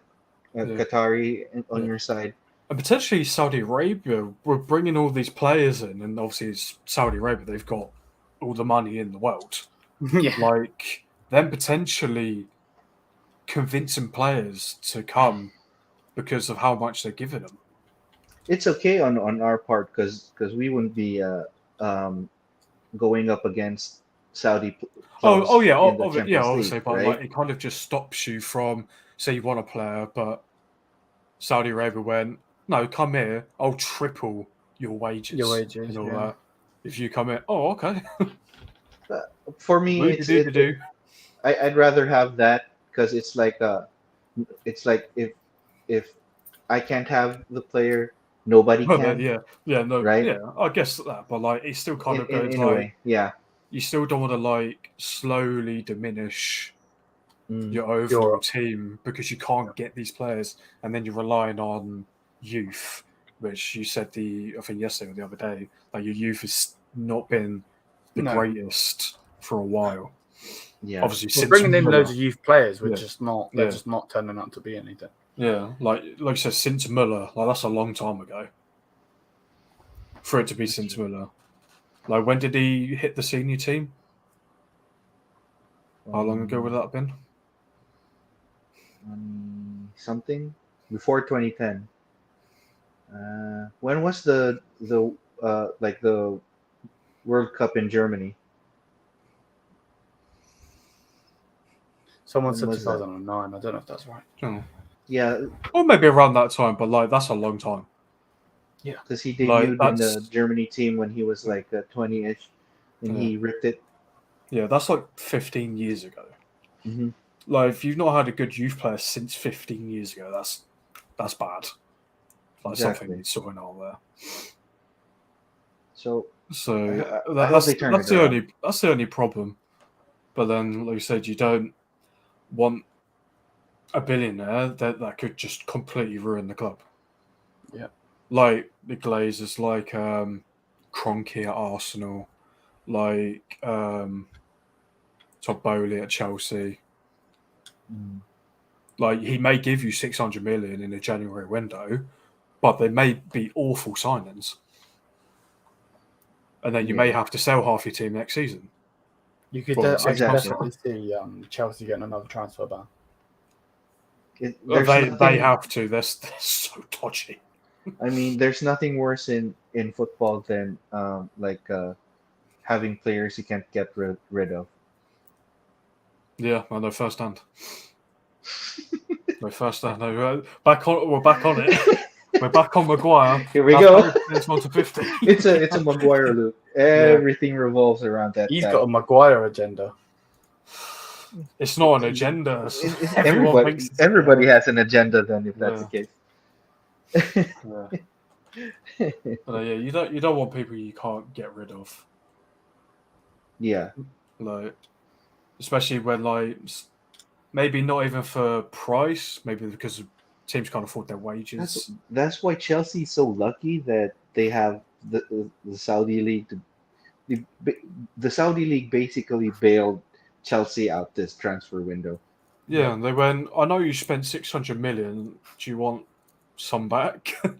yeah, Qatari on yeah. your side. And potentially Saudi Arabia, we're bringing all these players in, and obviously it's Saudi Arabia, they've got all the money in the world. Yeah. Like, them potentially convincing players to come because of how much they're giving them. It's okay on our part because we wouldn't be um, going up against Saudi Oh clubs yeah, in the yeah, Champions League, obviously, but like right? it kind of just stops you from say you want a player, but Saudi Arabia went, no, come here, I'll triple your Your wages wages. and all Yeah. that. If you come in, oh okay, But for me, do do do do. I'd rather have that because it's like if I can't have the player, nobody Well, then, can, yeah, yeah, no, right? yeah, I guess that, but like it still kind of goes In a like way, yeah. you still don't want to like slowly diminish Mm, your overall Your team because you can't get these players, and then you're relying on youth, which you said I think yesterday or the other day, like your youth has not been the no. greatest for a while. yeah. Obviously, We're since bringing in Muller, loads of youth players. We're yeah, just not. They're yeah, just not turning out to be anything. yeah, like I said, since Muller, like that's a long time ago for it to be since Muller. Like when did he hit the senior team? How long ago would that have been? Something before 2010. When was the World Cup in Germany? Someone When said was that? 2009. I don't know if that's right. Oh. Yeah, Or maybe around that time, but like that's a long time. because he Like debuted in the that's Germany team when he was like 20-ish, and yeah, he ripped it. that's like 15 years ago. Hmm. Like if you've not had a good youth player since 15 years ago, that's bad. Like something Exactly. needs sorting out there. So So I hope they turn it around. that's the only problem. But then, like you said, you don't want a billionaire that could just completely ruin the club. Yeah. Like the Glazers, like Kroenke at Arsenal, like Todd Bowley at Chelsea. Mm. Like he may give you 600 million in a January window, but they may be awful signings, and then you may Yeah, have to sell half your team next season. You could. Well, I 6 could months exactly. definitely see Chelsea getting another transfer ban. There's They nothing. have to. They're so dodgy. I mean, there's nothing worse in football than having players you can't get rid of. Yeah, I know firsthand. No, firsthand. No, back on. We're back on it. We're back on Maguire. Here we Now go. it's on to 50. It's a Maguire loop. Yeah. Everything revolves around that He's guy. got a Maguire agenda. It's not an agenda. Everyone Everybody thinks it's everybody has an agenda then, if that's Yeah. the case. Yeah. But, yeah, you don't want people you can't get rid of. Yeah, Like, especially when like maybe not even for price, maybe because teams can't afford their wages. that's why Chelsea's so lucky that they have the Saudi league. The Saudi league basically bailed Chelsea out this transfer window. Yeah, and they went, I know you spent 600 million. Do you want some back? I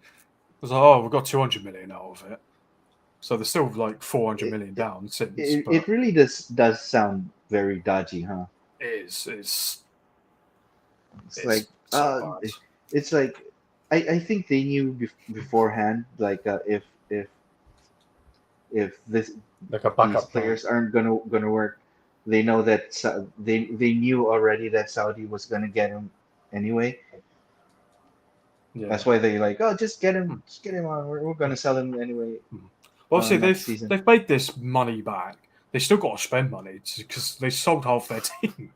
was like, oh, we've got 200 million out of it. So they're still like 400 It million down since, it, but it really does sound very dodgy, huh? it's It's it's like so bad. it's like I think they knew beforehand, like if Like a these backup plan. players aren't gonna work, they know that they knew already that Saudi was gonna get him anyway. Yeah. That's why they like, oh, just get him on. We're gonna sell him anyway Obviously, next season. they've made this money back. They still got to spend money because they sold half their team.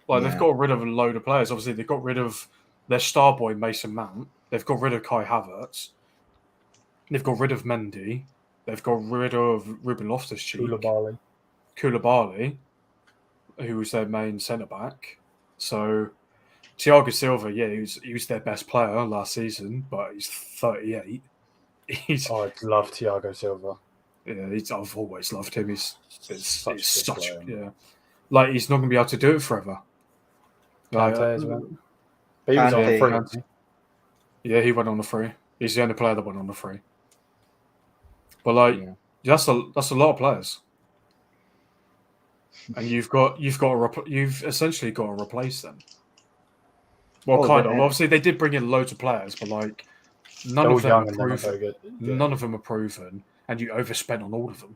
Like they've Yeah, got rid of a load of players. Obviously, they've got rid of their star boy Mason Mount. They've got rid of Kai Havertz. They've got rid of Mendy. They've got rid of Ruben Loftus-Cheek, Koulibaly. Koulibaly, who was their main centre back. So Thiago Silva, yeah, he was their best player last season, but he's 38. He's Oh, I love Thiago Silva. yeah, I've always loved him. He's Such a good such player. yeah, like he's not going to be able to do it forever. Like, Kante as well. But he was on a Kante. free. Kante. Yeah, he went on the free. He's the only player that went on the free. But like, Yeah. that's a lot of players, and you've essentially got to replace them. Well, Oh, kind of. Obviously, they did bring in loads of players, but like none They're all of them young are and they're not very proven. good. None of them are proven, and you overspent on all of them.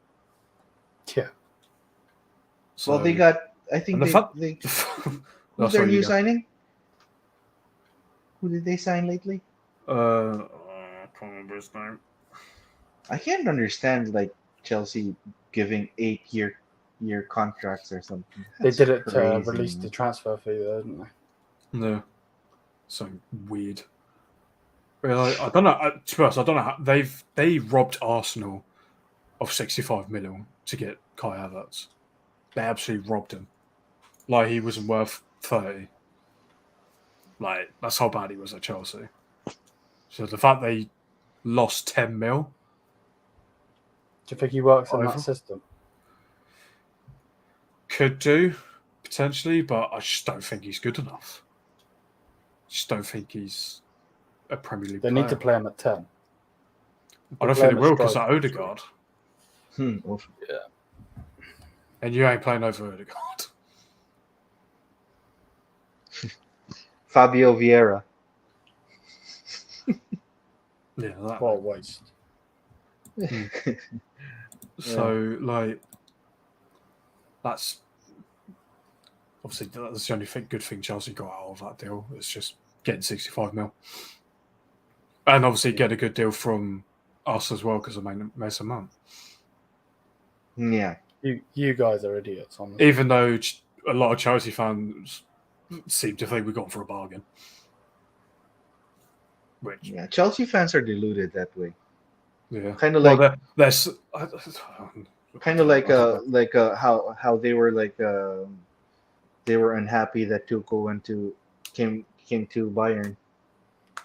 Yeah. So, Well, they got. I think and the fact, they oh, who's their sorry, you new go. signing? Who did they sign lately? I can't remember his name. I can't understand like Chelsea giving 8-year contracts or something. They That's did it to crazy, release man. the transfer fee, though, didn't they? No, so weird. But I don't know. To be honest, I don't know how they robbed Arsenal of 65 million to get Kai Havertz. They absolutely robbed him. Like he wasn't worth 30. Like that's how bad he was at Chelsea. So the fact they lost 10 mil Do you think he works in that over system? could do potentially, but I just don't think he's good enough. Just don't think he's a Premier League They player. need to play him at 10. I don't think they will because of Odegaard. Oof. Yeah. And you ain't playing over Odegaard. Fabio Vieira. Yeah, that. What a waste. So, like, that's obviously that's the only good thing Chelsea got out of that deal. It's just getting 65 mil, and obviously get a good deal from us as well because of Mason Mount. Yeah. You guys are idiots, honestly. Even though a lot of Chelsea fans seem to think we got for a bargain, which Chelsea fans are deluded that way. yeah, Kind of like there's how they were like they were unhappy that Tuchel came to Bayern.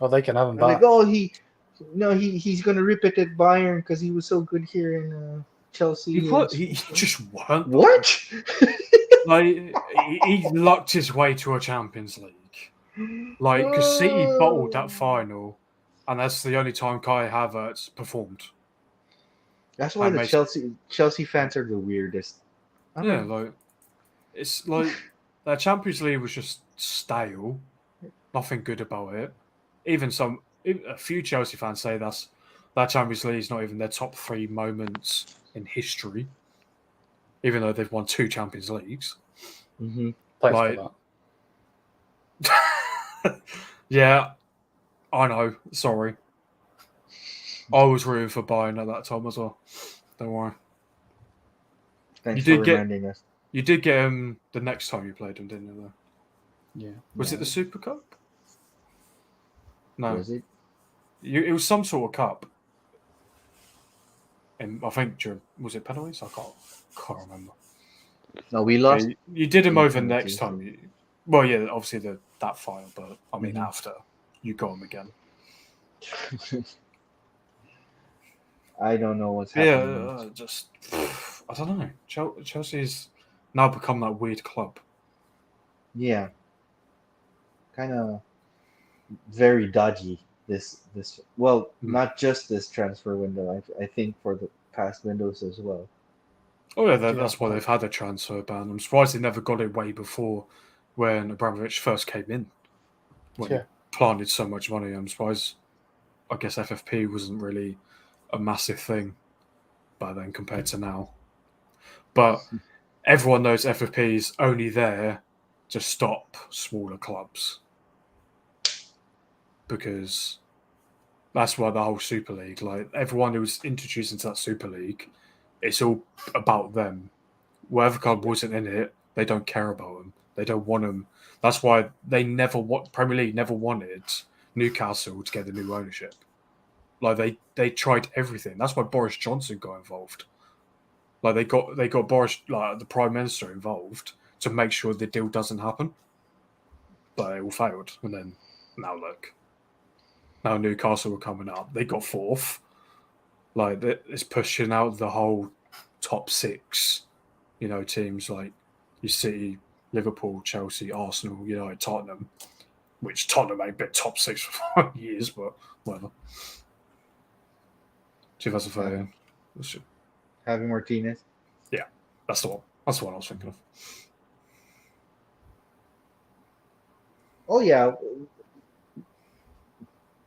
Well, they can have him They're back. like, oh, he's gonna rip it at Bayern because he was so good here in Chelsea. He just weren't. What? Like he lucked his way to a Champions League. Like because City bottled that final, and that's the only time Kai Havertz performed. That's why the Chelsea fans are the weirdest. Yeah, like it's like their Champions League was just stale. Nothing good about it. Even a few Chelsea fans say that Champions League is not even their top 3 moments in history, even though they've won 2 Champions Leagues. Mm-hmm. Thanks Like, for that. Yeah, I know. Sorry. I was rooting for Bayern at that time as well. Don't worry. Thanks for reminding us. You did get him the next time you played him, didn't you? Though? Yeah. Was it the Super Cup? No. Was it? It was some sort of cup. And I think was it penalties? I can't remember. No, we lost. Yeah, you did him over next time. Well, yeah, obviously that final, but I mean after you got him again. I don't know what's happening. Yeah, I don't know. Chelsea's now become that weird club. Yeah, kind of very dodgy. This not just this transfer window. I think for the past windows as well. Oh yeah, that's why they've had a transfer ban. I'm surprised they never got it way before when Abramovich first came in. When he planted so much money, I'm surprised. I guess FFP wasn't really a massive thing by then compared to now. But everyone knows FFP is only there to stop smaller clubs. Because that's why the whole Super League, like everyone who was introduced into that Super League, it's all about them. Whatever club wasn't in it, they don't care about them. They don't want them. That's why Premier League never wanted Newcastle to get the new ownership. Like they tried everything. That's why Boris Johnson got involved. Like they got Boris, like the Prime Minister, involved to make sure the deal doesn't happen. But it all failed. And then now look. Now Newcastle were coming up. They got 4th. Like it's pushing out the whole top 6, teams like you see Liverpool, Chelsea, Arsenal, United, Tottenham, which Tottenham ain't been top 6 for 5 years, but whatever. 2013. Javi Martinez. Yeah, that's the one. That's the one I was thinking of. Oh yeah,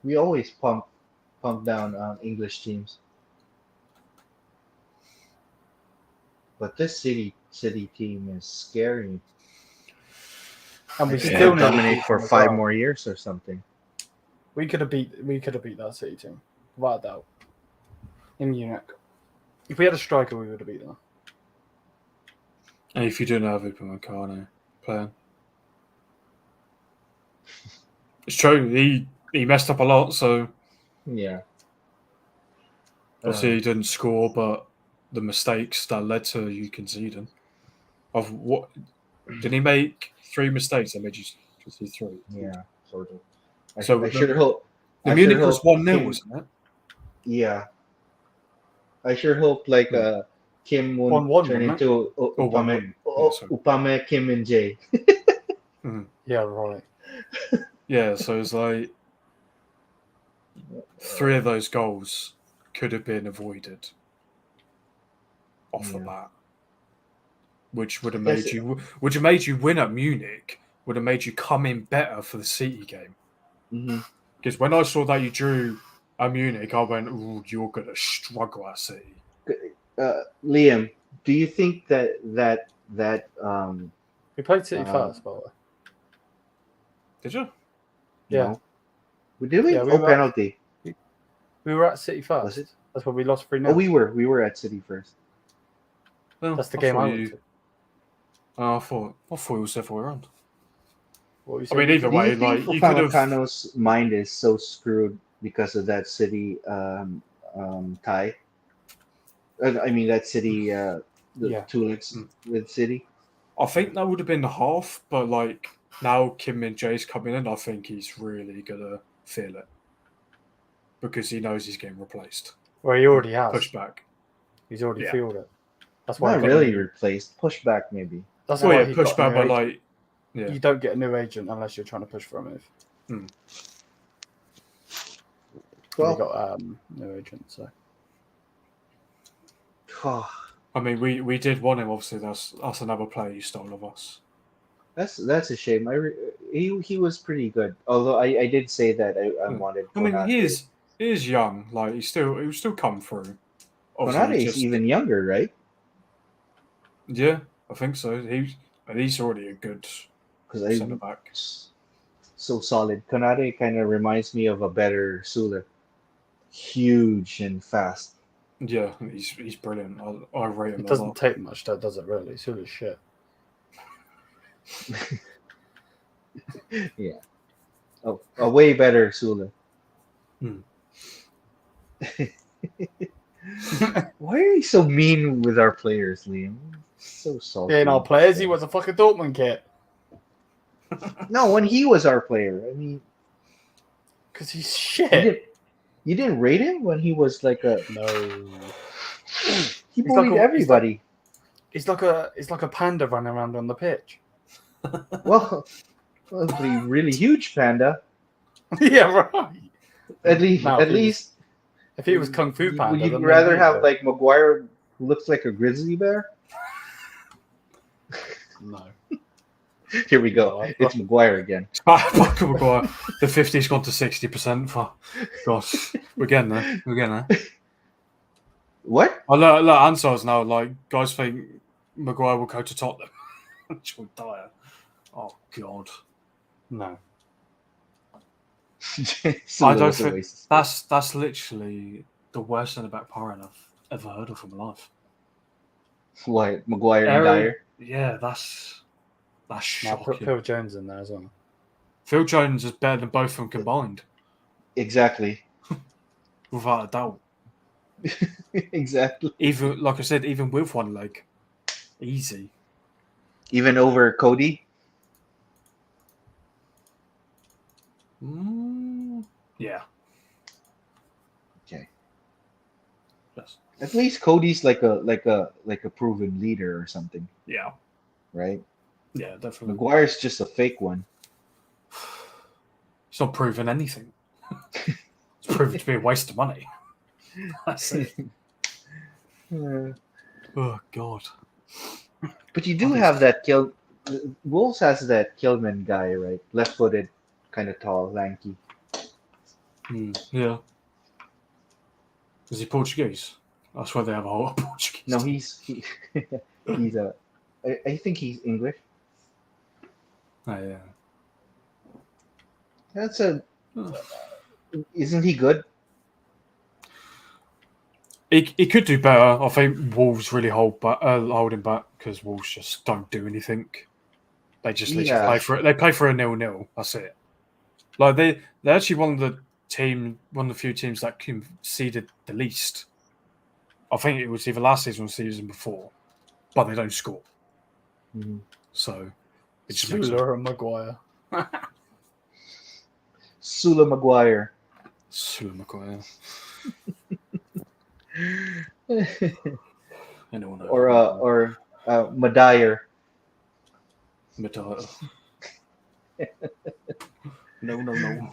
we always pump down English teams, but this City team is scary. And we still still dominate for 5 more years or something. We could have beat that City team, without a doubt. In Munich, if we had a striker, we would have beat them. And if you didn't have Upamecano playing, it's true. He messed up a lot, so yeah. Obviously, he didn't score, but the mistakes that led to you conceding. Of what did he make? 3 mistakes that made you concede 3. Yeah, sort of. So I sure hope the Munich was 1-0, wasn't it? Yeah. I sure hope Kim won't turn into Upame, Kim, and Jay. Yeah, right. Yeah, so it's like 3 of those goals could have been avoided off the bat, which would have made you win at Munich. Would have made you come in better for the City game. Because when I saw that you drew at Munich, I went, "Ooh, you're gonna struggle at City." Liam, do you think that We played City Uh, first, by the way. Did you? Yeah. no? Did we? Yeah, we Oh, were- penalty. We were at City first. Was it? That's why we lost 3-0. Oh, we were at City first. Well, That's the game thought I went to. I thought it was the other way around. What were you I mean, saying? either Do you way, think like you could have. Upamecano's mind is so screwed because of that City tie? I mean that City the Yeah. tulips with City. I think that would have been the half, but like now Kim Min Jae's coming in, I think he's really gonna feel it because he knows he's getting replaced. Well, he already has. Push back. He's already Yeah. filled it. That's why. Not he got really a new- replaced. Pushback maybe. That's Well, why yeah, he push got a back, new but agent. like, yeah, You don't get a new agent unless you're trying to push for a move. Well, He got new agent, so I mean, we did want him. Obviously, that's another player you stole of us. that's a shame. He was pretty good. Although I did say that I wanted. I mean, Konate. he is young. Like he will still come through. Konate Obviously, is even younger, right? Yeah, I think so. He's already a good Because centre back. so solid. Konate kind of reminds me of a better Sula. Huge and fast. Yeah, he's brilliant. I rate him it a doesn't lot. take much, does it? Really, it's really shit. Yeah. Oh, a way better Sula. Hmm. Why are you so mean with our players, Liam? So salty. Yeah, in our players, he was a fucking Dortmund kit No, when he was our player. I mean, because he's shit. you didn't rate him when he was like a. No, He He's bullied like a- everybody. it's like a panda running around on the pitch. Well, a really huge panda. Yeah, right. At least, No, at if he was- least. If he was Kung Fu Panda, Would you then rather maybe, have but- like Maguire who looks like a grizzly bear? no. Here we go. No, It's Maguire again. Michael Maguire, the 50's gone to 60%. For gosh, we're getting there. What? I look, answers now. Like guys think Maguire will go to Tottenham. Joe Dyer. Oh God. No. Sula I don't was a think waste. that's literally the worst centre back pairing I've ever heard of in my life. Why Maguire and Harry- Dyer? Yeah, that's No, put shocking. Phil Jones in there as well. Phil Jones is better than both of them combined, Exactly. without a doubt. Exactly. Even like I said, even with one leg, easy. Even over Cody. Yeah. Okay. Yes. At least Cody's like a proven leader or something, Yeah. right? Yeah, definitely. Maguire's just a fake one. It's not proving anything. It's proven to be a waste of money. That's it. Oh God. But you do have that Wolves has that Killman guy, right? Left-footed, kind of tall, lanky. Yeah. Is he Portuguese? That's why they have a whole Portuguese. No, team. he's a. I think he's English. Oh, yeah. That's a. Isn't he good? He could do better. I think Wolves really hold him back because Wolves just don't do anything. They just literally Yeah. play for it. They play for a 0-0. That's it. Like they're actually one of the few teams that conceded the least. I think it was either last season or season before, but they don't score. Mhm. So it just makes Sula and Maguire. Sula Maguire. Sula Maguire. Anyone know? or Madire. Madaya. No.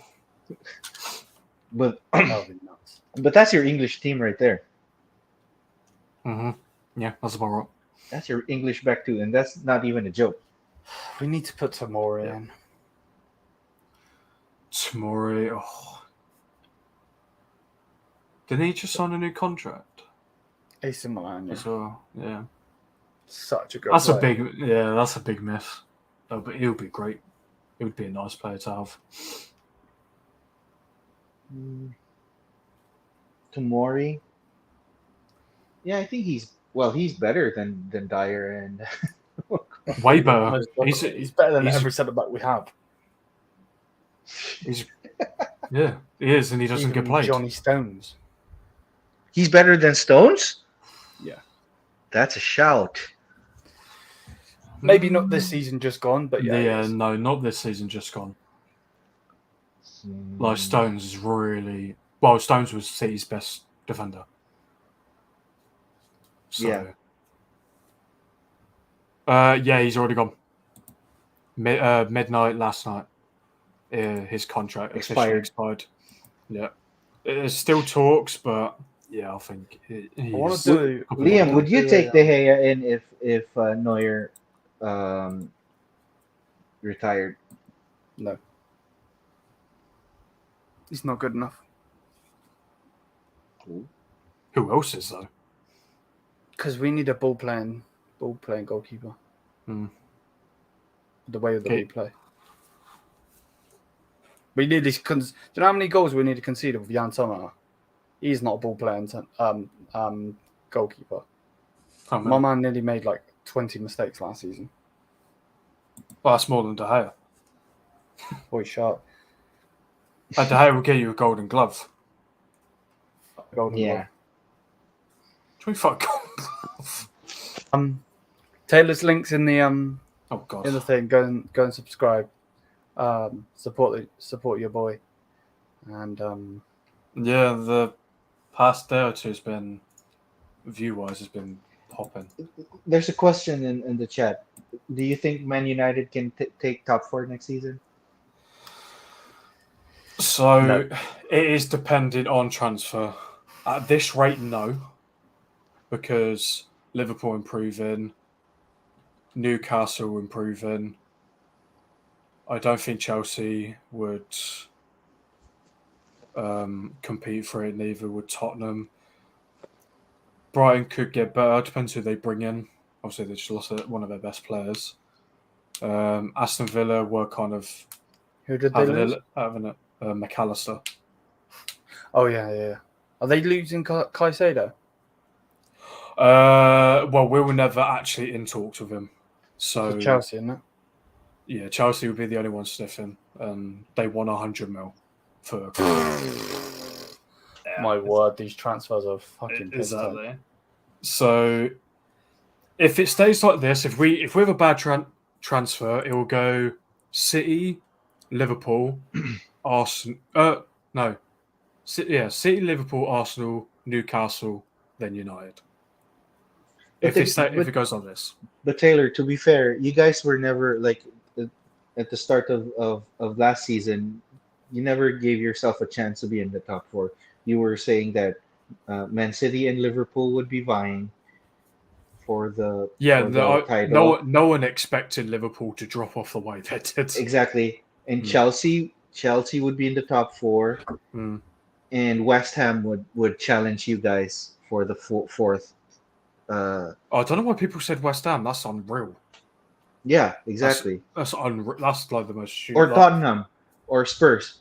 But That would be nuts. but that's your English team right there. Yeah, that's about right. That's your English back two, and that's not even a joke. We need to put some more Yeah. in. Tomorrow. Oh. Didn't he just sign a new contract? AC Milan, yeah. As well? Yeah. Such a good That's player. that's a big miss. No, but he'll be great. He would be a nice player to have. Tomori. Yeah, I think he's better than Dyer and Way better. He's better than he's- every centre back we have. He's yeah, he is, and he doesn't Even get played. Johnny Stones. He's better than Stones? Yeah. That's a shout. Maybe not this season just gone, but yeah. Yeah, no, not this season. Just gone. Like Stones is really well. Stones was City's best defender. So, yeah, he's already gone. Midnight last night. His contract officially expired. Yeah, there's still talks, but yeah, I think I want to do. Liam, would you take De Gea in if Neuer retired? No. He's not good enough. Who else is though? Because we need a ball playing goalkeeper. Hmm. The way that we play. We need this. Do you know how many goals we need to concede with Jan Sommer? He's not a ball playing goalkeeper. My man nearly made like 20 mistakes last season. Well, that's more than De Gea. Boy, sharp. De Gea will get you a golden glove. Golden Yeah. 25 gold glove. Taylor's links in the Oh god. in the thing. Go and subscribe. Support your boy. And Yeah, the past day or two has been view-wise has been popping. There's a question in the chat. Do you think Man United can take top 4 next season? So No. it is dependent on transfer. At this rate, no, because Liverpool improving, Newcastle improving. I don't think Chelsea would compete for it. Neither would Tottenham. Brighton could get better. Depends who they bring in. Obviously, they just lost one of their best players. Aston Villa were kind of who did they lose? having a McAllister. Oh yeah. Are they losing Caicedo? Well, we were never actually in talks with him. So Chelsea, isn't it? Yeah, Chelsea would be the only one sniffing. They won 100 mil for. My word, these transfers are fucking exactly. So, if it stays like this, if we have a bad transfer, it will go City, Liverpool, Arsenal. No, City, Liverpool, Arsenal, Newcastle, then United. If it goes like this. But Taylor, to be fair, you guys were never like at the start of last season. You never gave yourself a chance to be in the top 4. You were saying that Man City and Liverpool would be vying for the title. No one expected Liverpool to drop off the way they did. Exactly, and Chelsea would be in the top 4, and West Ham would challenge you guys for the fourth. I don't know why people said West Ham. That's unreal. Yeah, exactly. That's unreal. That's like the most. Or Tottenham, or Spurs.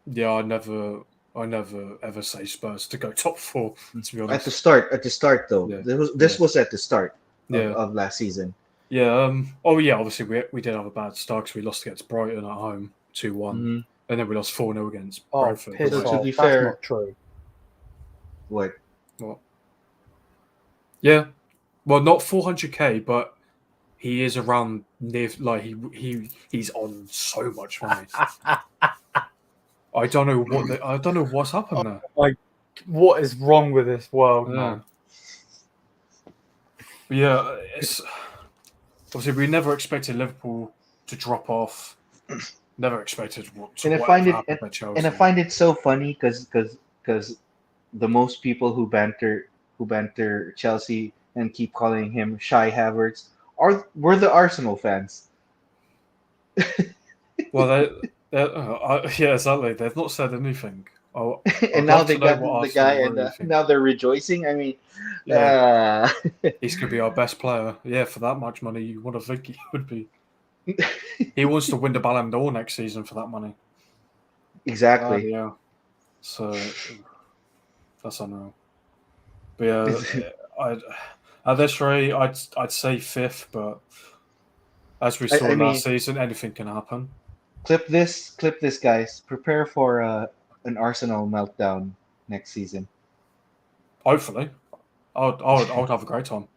Yeah, I never ever say Spurs to go top 4. To be honest, at the start though. Yeah. This was at the start of last season. Yeah. Obviously we did have a bad start because we lost against Brighton at home 2-1, and then we lost 4-0 against Brentford. So to be fair, that's not true. What? Yeah. Well, not 400k, but he is around near. Like he's on so much money. I don't know what's happened there. Like, what is wrong with this world, man? Yeah, it's obviously we never expected Liverpool to drop off. Never expected what. And I find it so funny because the most people who banter Chelsea and keep calling him Shy Havertz were the Arsenal fans. Well, yeah, exactly. They've not said anything Oh, and I'd now love they to know got what the Arsenal guy, and really think. now they're rejoicing. I mean, Yeah. He's going to be our best player. Yeah, for that much money, you would have think he would be. He wants to win the Ballon d'Or next season for that money. exactly. Yeah. So that's unreal. But yeah, at this rate, I'd say fifth, but as we saw I mean, last season, anything can happen. clip this, guys. Prepare for an Arsenal meltdown next season. Hopefully, I would have a great time.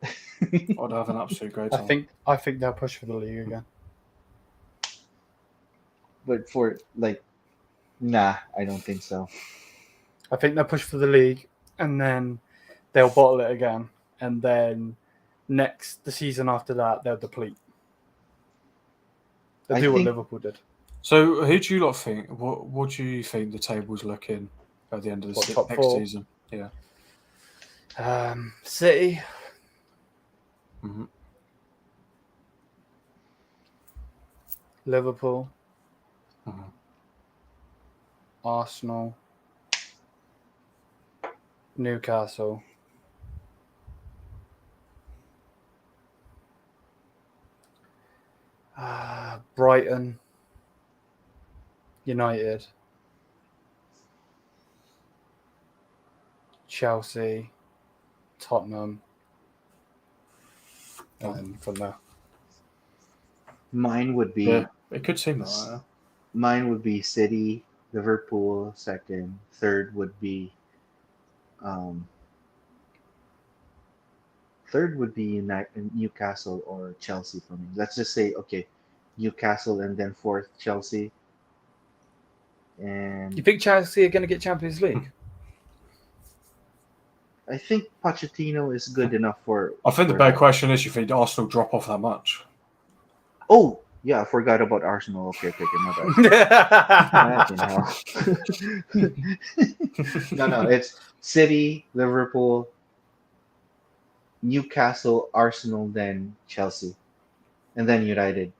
I would have an absolute great time. I think they'll push for the league again. But for like, nah, I don't think so. I think they'll push for the league, and then they'll bottle it again, and then the season after that, they'll deplete. They'll do what Liverpool did. So, who do you lot think? What do you think the table's looking at the end of the next season? Yeah. City. Mm-hmm. Liverpool. Mm-hmm. Arsenal. Newcastle. Brighton. United. Chelsea. Tottenham. And from there. Mine would be. Yeah, it could seem that. Mine would be City, Liverpool second. Third would be. Third would be Newcastle or Chelsea for me. Let's just say Newcastle, and then fourth Chelsea. And You think Chelsea are going to get Champions League? I think Pochettino is good enough for. I think the big question is: you think Arsenal drop off that much? Oh yeah, I forgot about Arsenal. Okay, my bad. No, it's City, Liverpool, Newcastle, Arsenal, then Chelsea, and then United.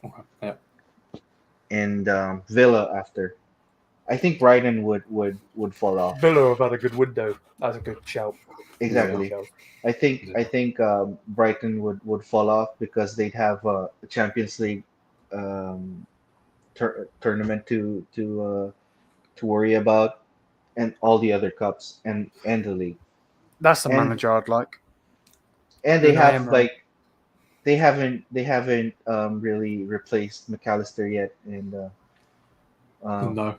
Okay. Yeah. And Villa after. I think Brighton would fall off. Villa have had a good window. That's a good shout. Exactly. Yeah. I think Brighton would fall off because they'd have a Champions League tournament to worry about, and all the other cups and the league. That's the manager I'd like. And they have they haven't really replaced McAllister yet, and No.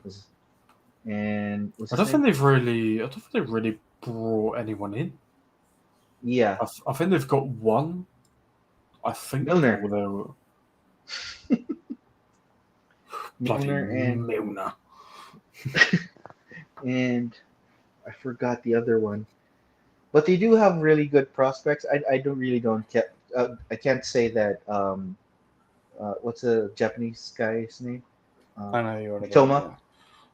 And I don't think they've really brought anyone in. Yeah, I think they've got one. I think Milner. Bloody and Milner. And I forgot the other one, but they do have really good prospects. I I can't say that. What's the Japanese guy's name? I know you're Mitoma.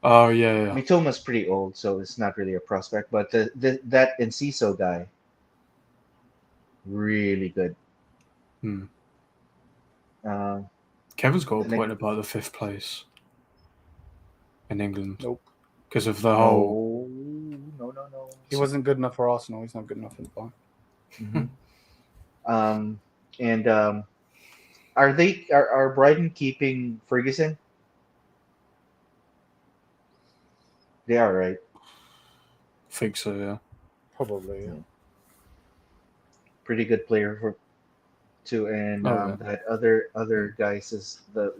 Oh yeah. Mitoma's pretty old, so it's not really a prospect. But that Enciso guy, really good. Kevin's got a point about the 5th place in England. Nope. Because of the whole. No. He wasn't good enough for Arsenal. He's not good enough for the Bayern. And are Brighton keeping Ferguson? They are, right? Think so, yeah. Probably, yeah. Pretty good player too, and that other guy's is the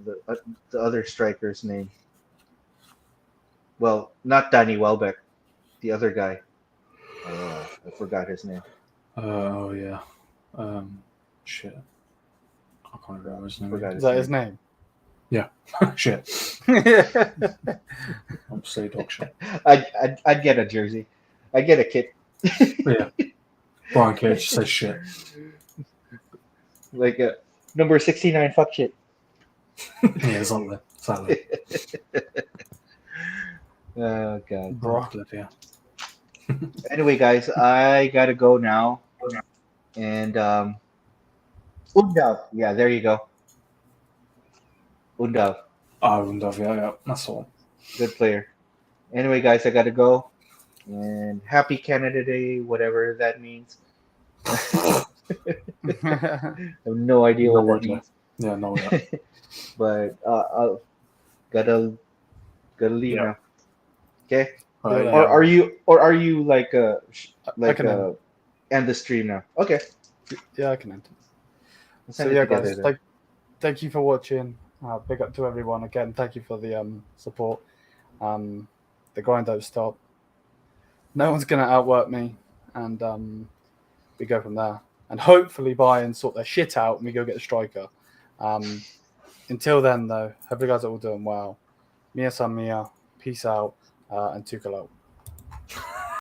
other striker's name. Well, not Danny Welbeck, the other guy. I forgot his name. Oh yeah. Shit. I can't remember his name. Is that his name? Yeah. Shit. I'm say dog shit. I'd get a jersey. I'd get a kit. Yeah. Brian Cage says shit. Like number 69, fuck shit. Yeah, exactly. Oh god. Broccoli, yeah. Anyway, guys, I gotta go now. And Undav. Yeah, there you go. Undav. Oh, Undav, yeah, that's all. Good player. Anyway, guys, I gotta go. And happy Canada Day, whatever that means. I have no idea No what that idea. means. Yeah, no, yeah. But I'll gotta leave Yeah. now. Okay. Right, Yeah. Or are you like I can end. end the stream now? Okay. Yeah, I can end. Let's So end it yeah, together guys, then. thank you for watching. Big up to everyone again. Thank you for the support. The grind don't stop. No one's gonna outwork me, and we go from there. And hopefully Bayern sort their shit out and we go get a striker. Until then, though, hope you guys are all doing well. Mia san mia, peace out, and tukalo.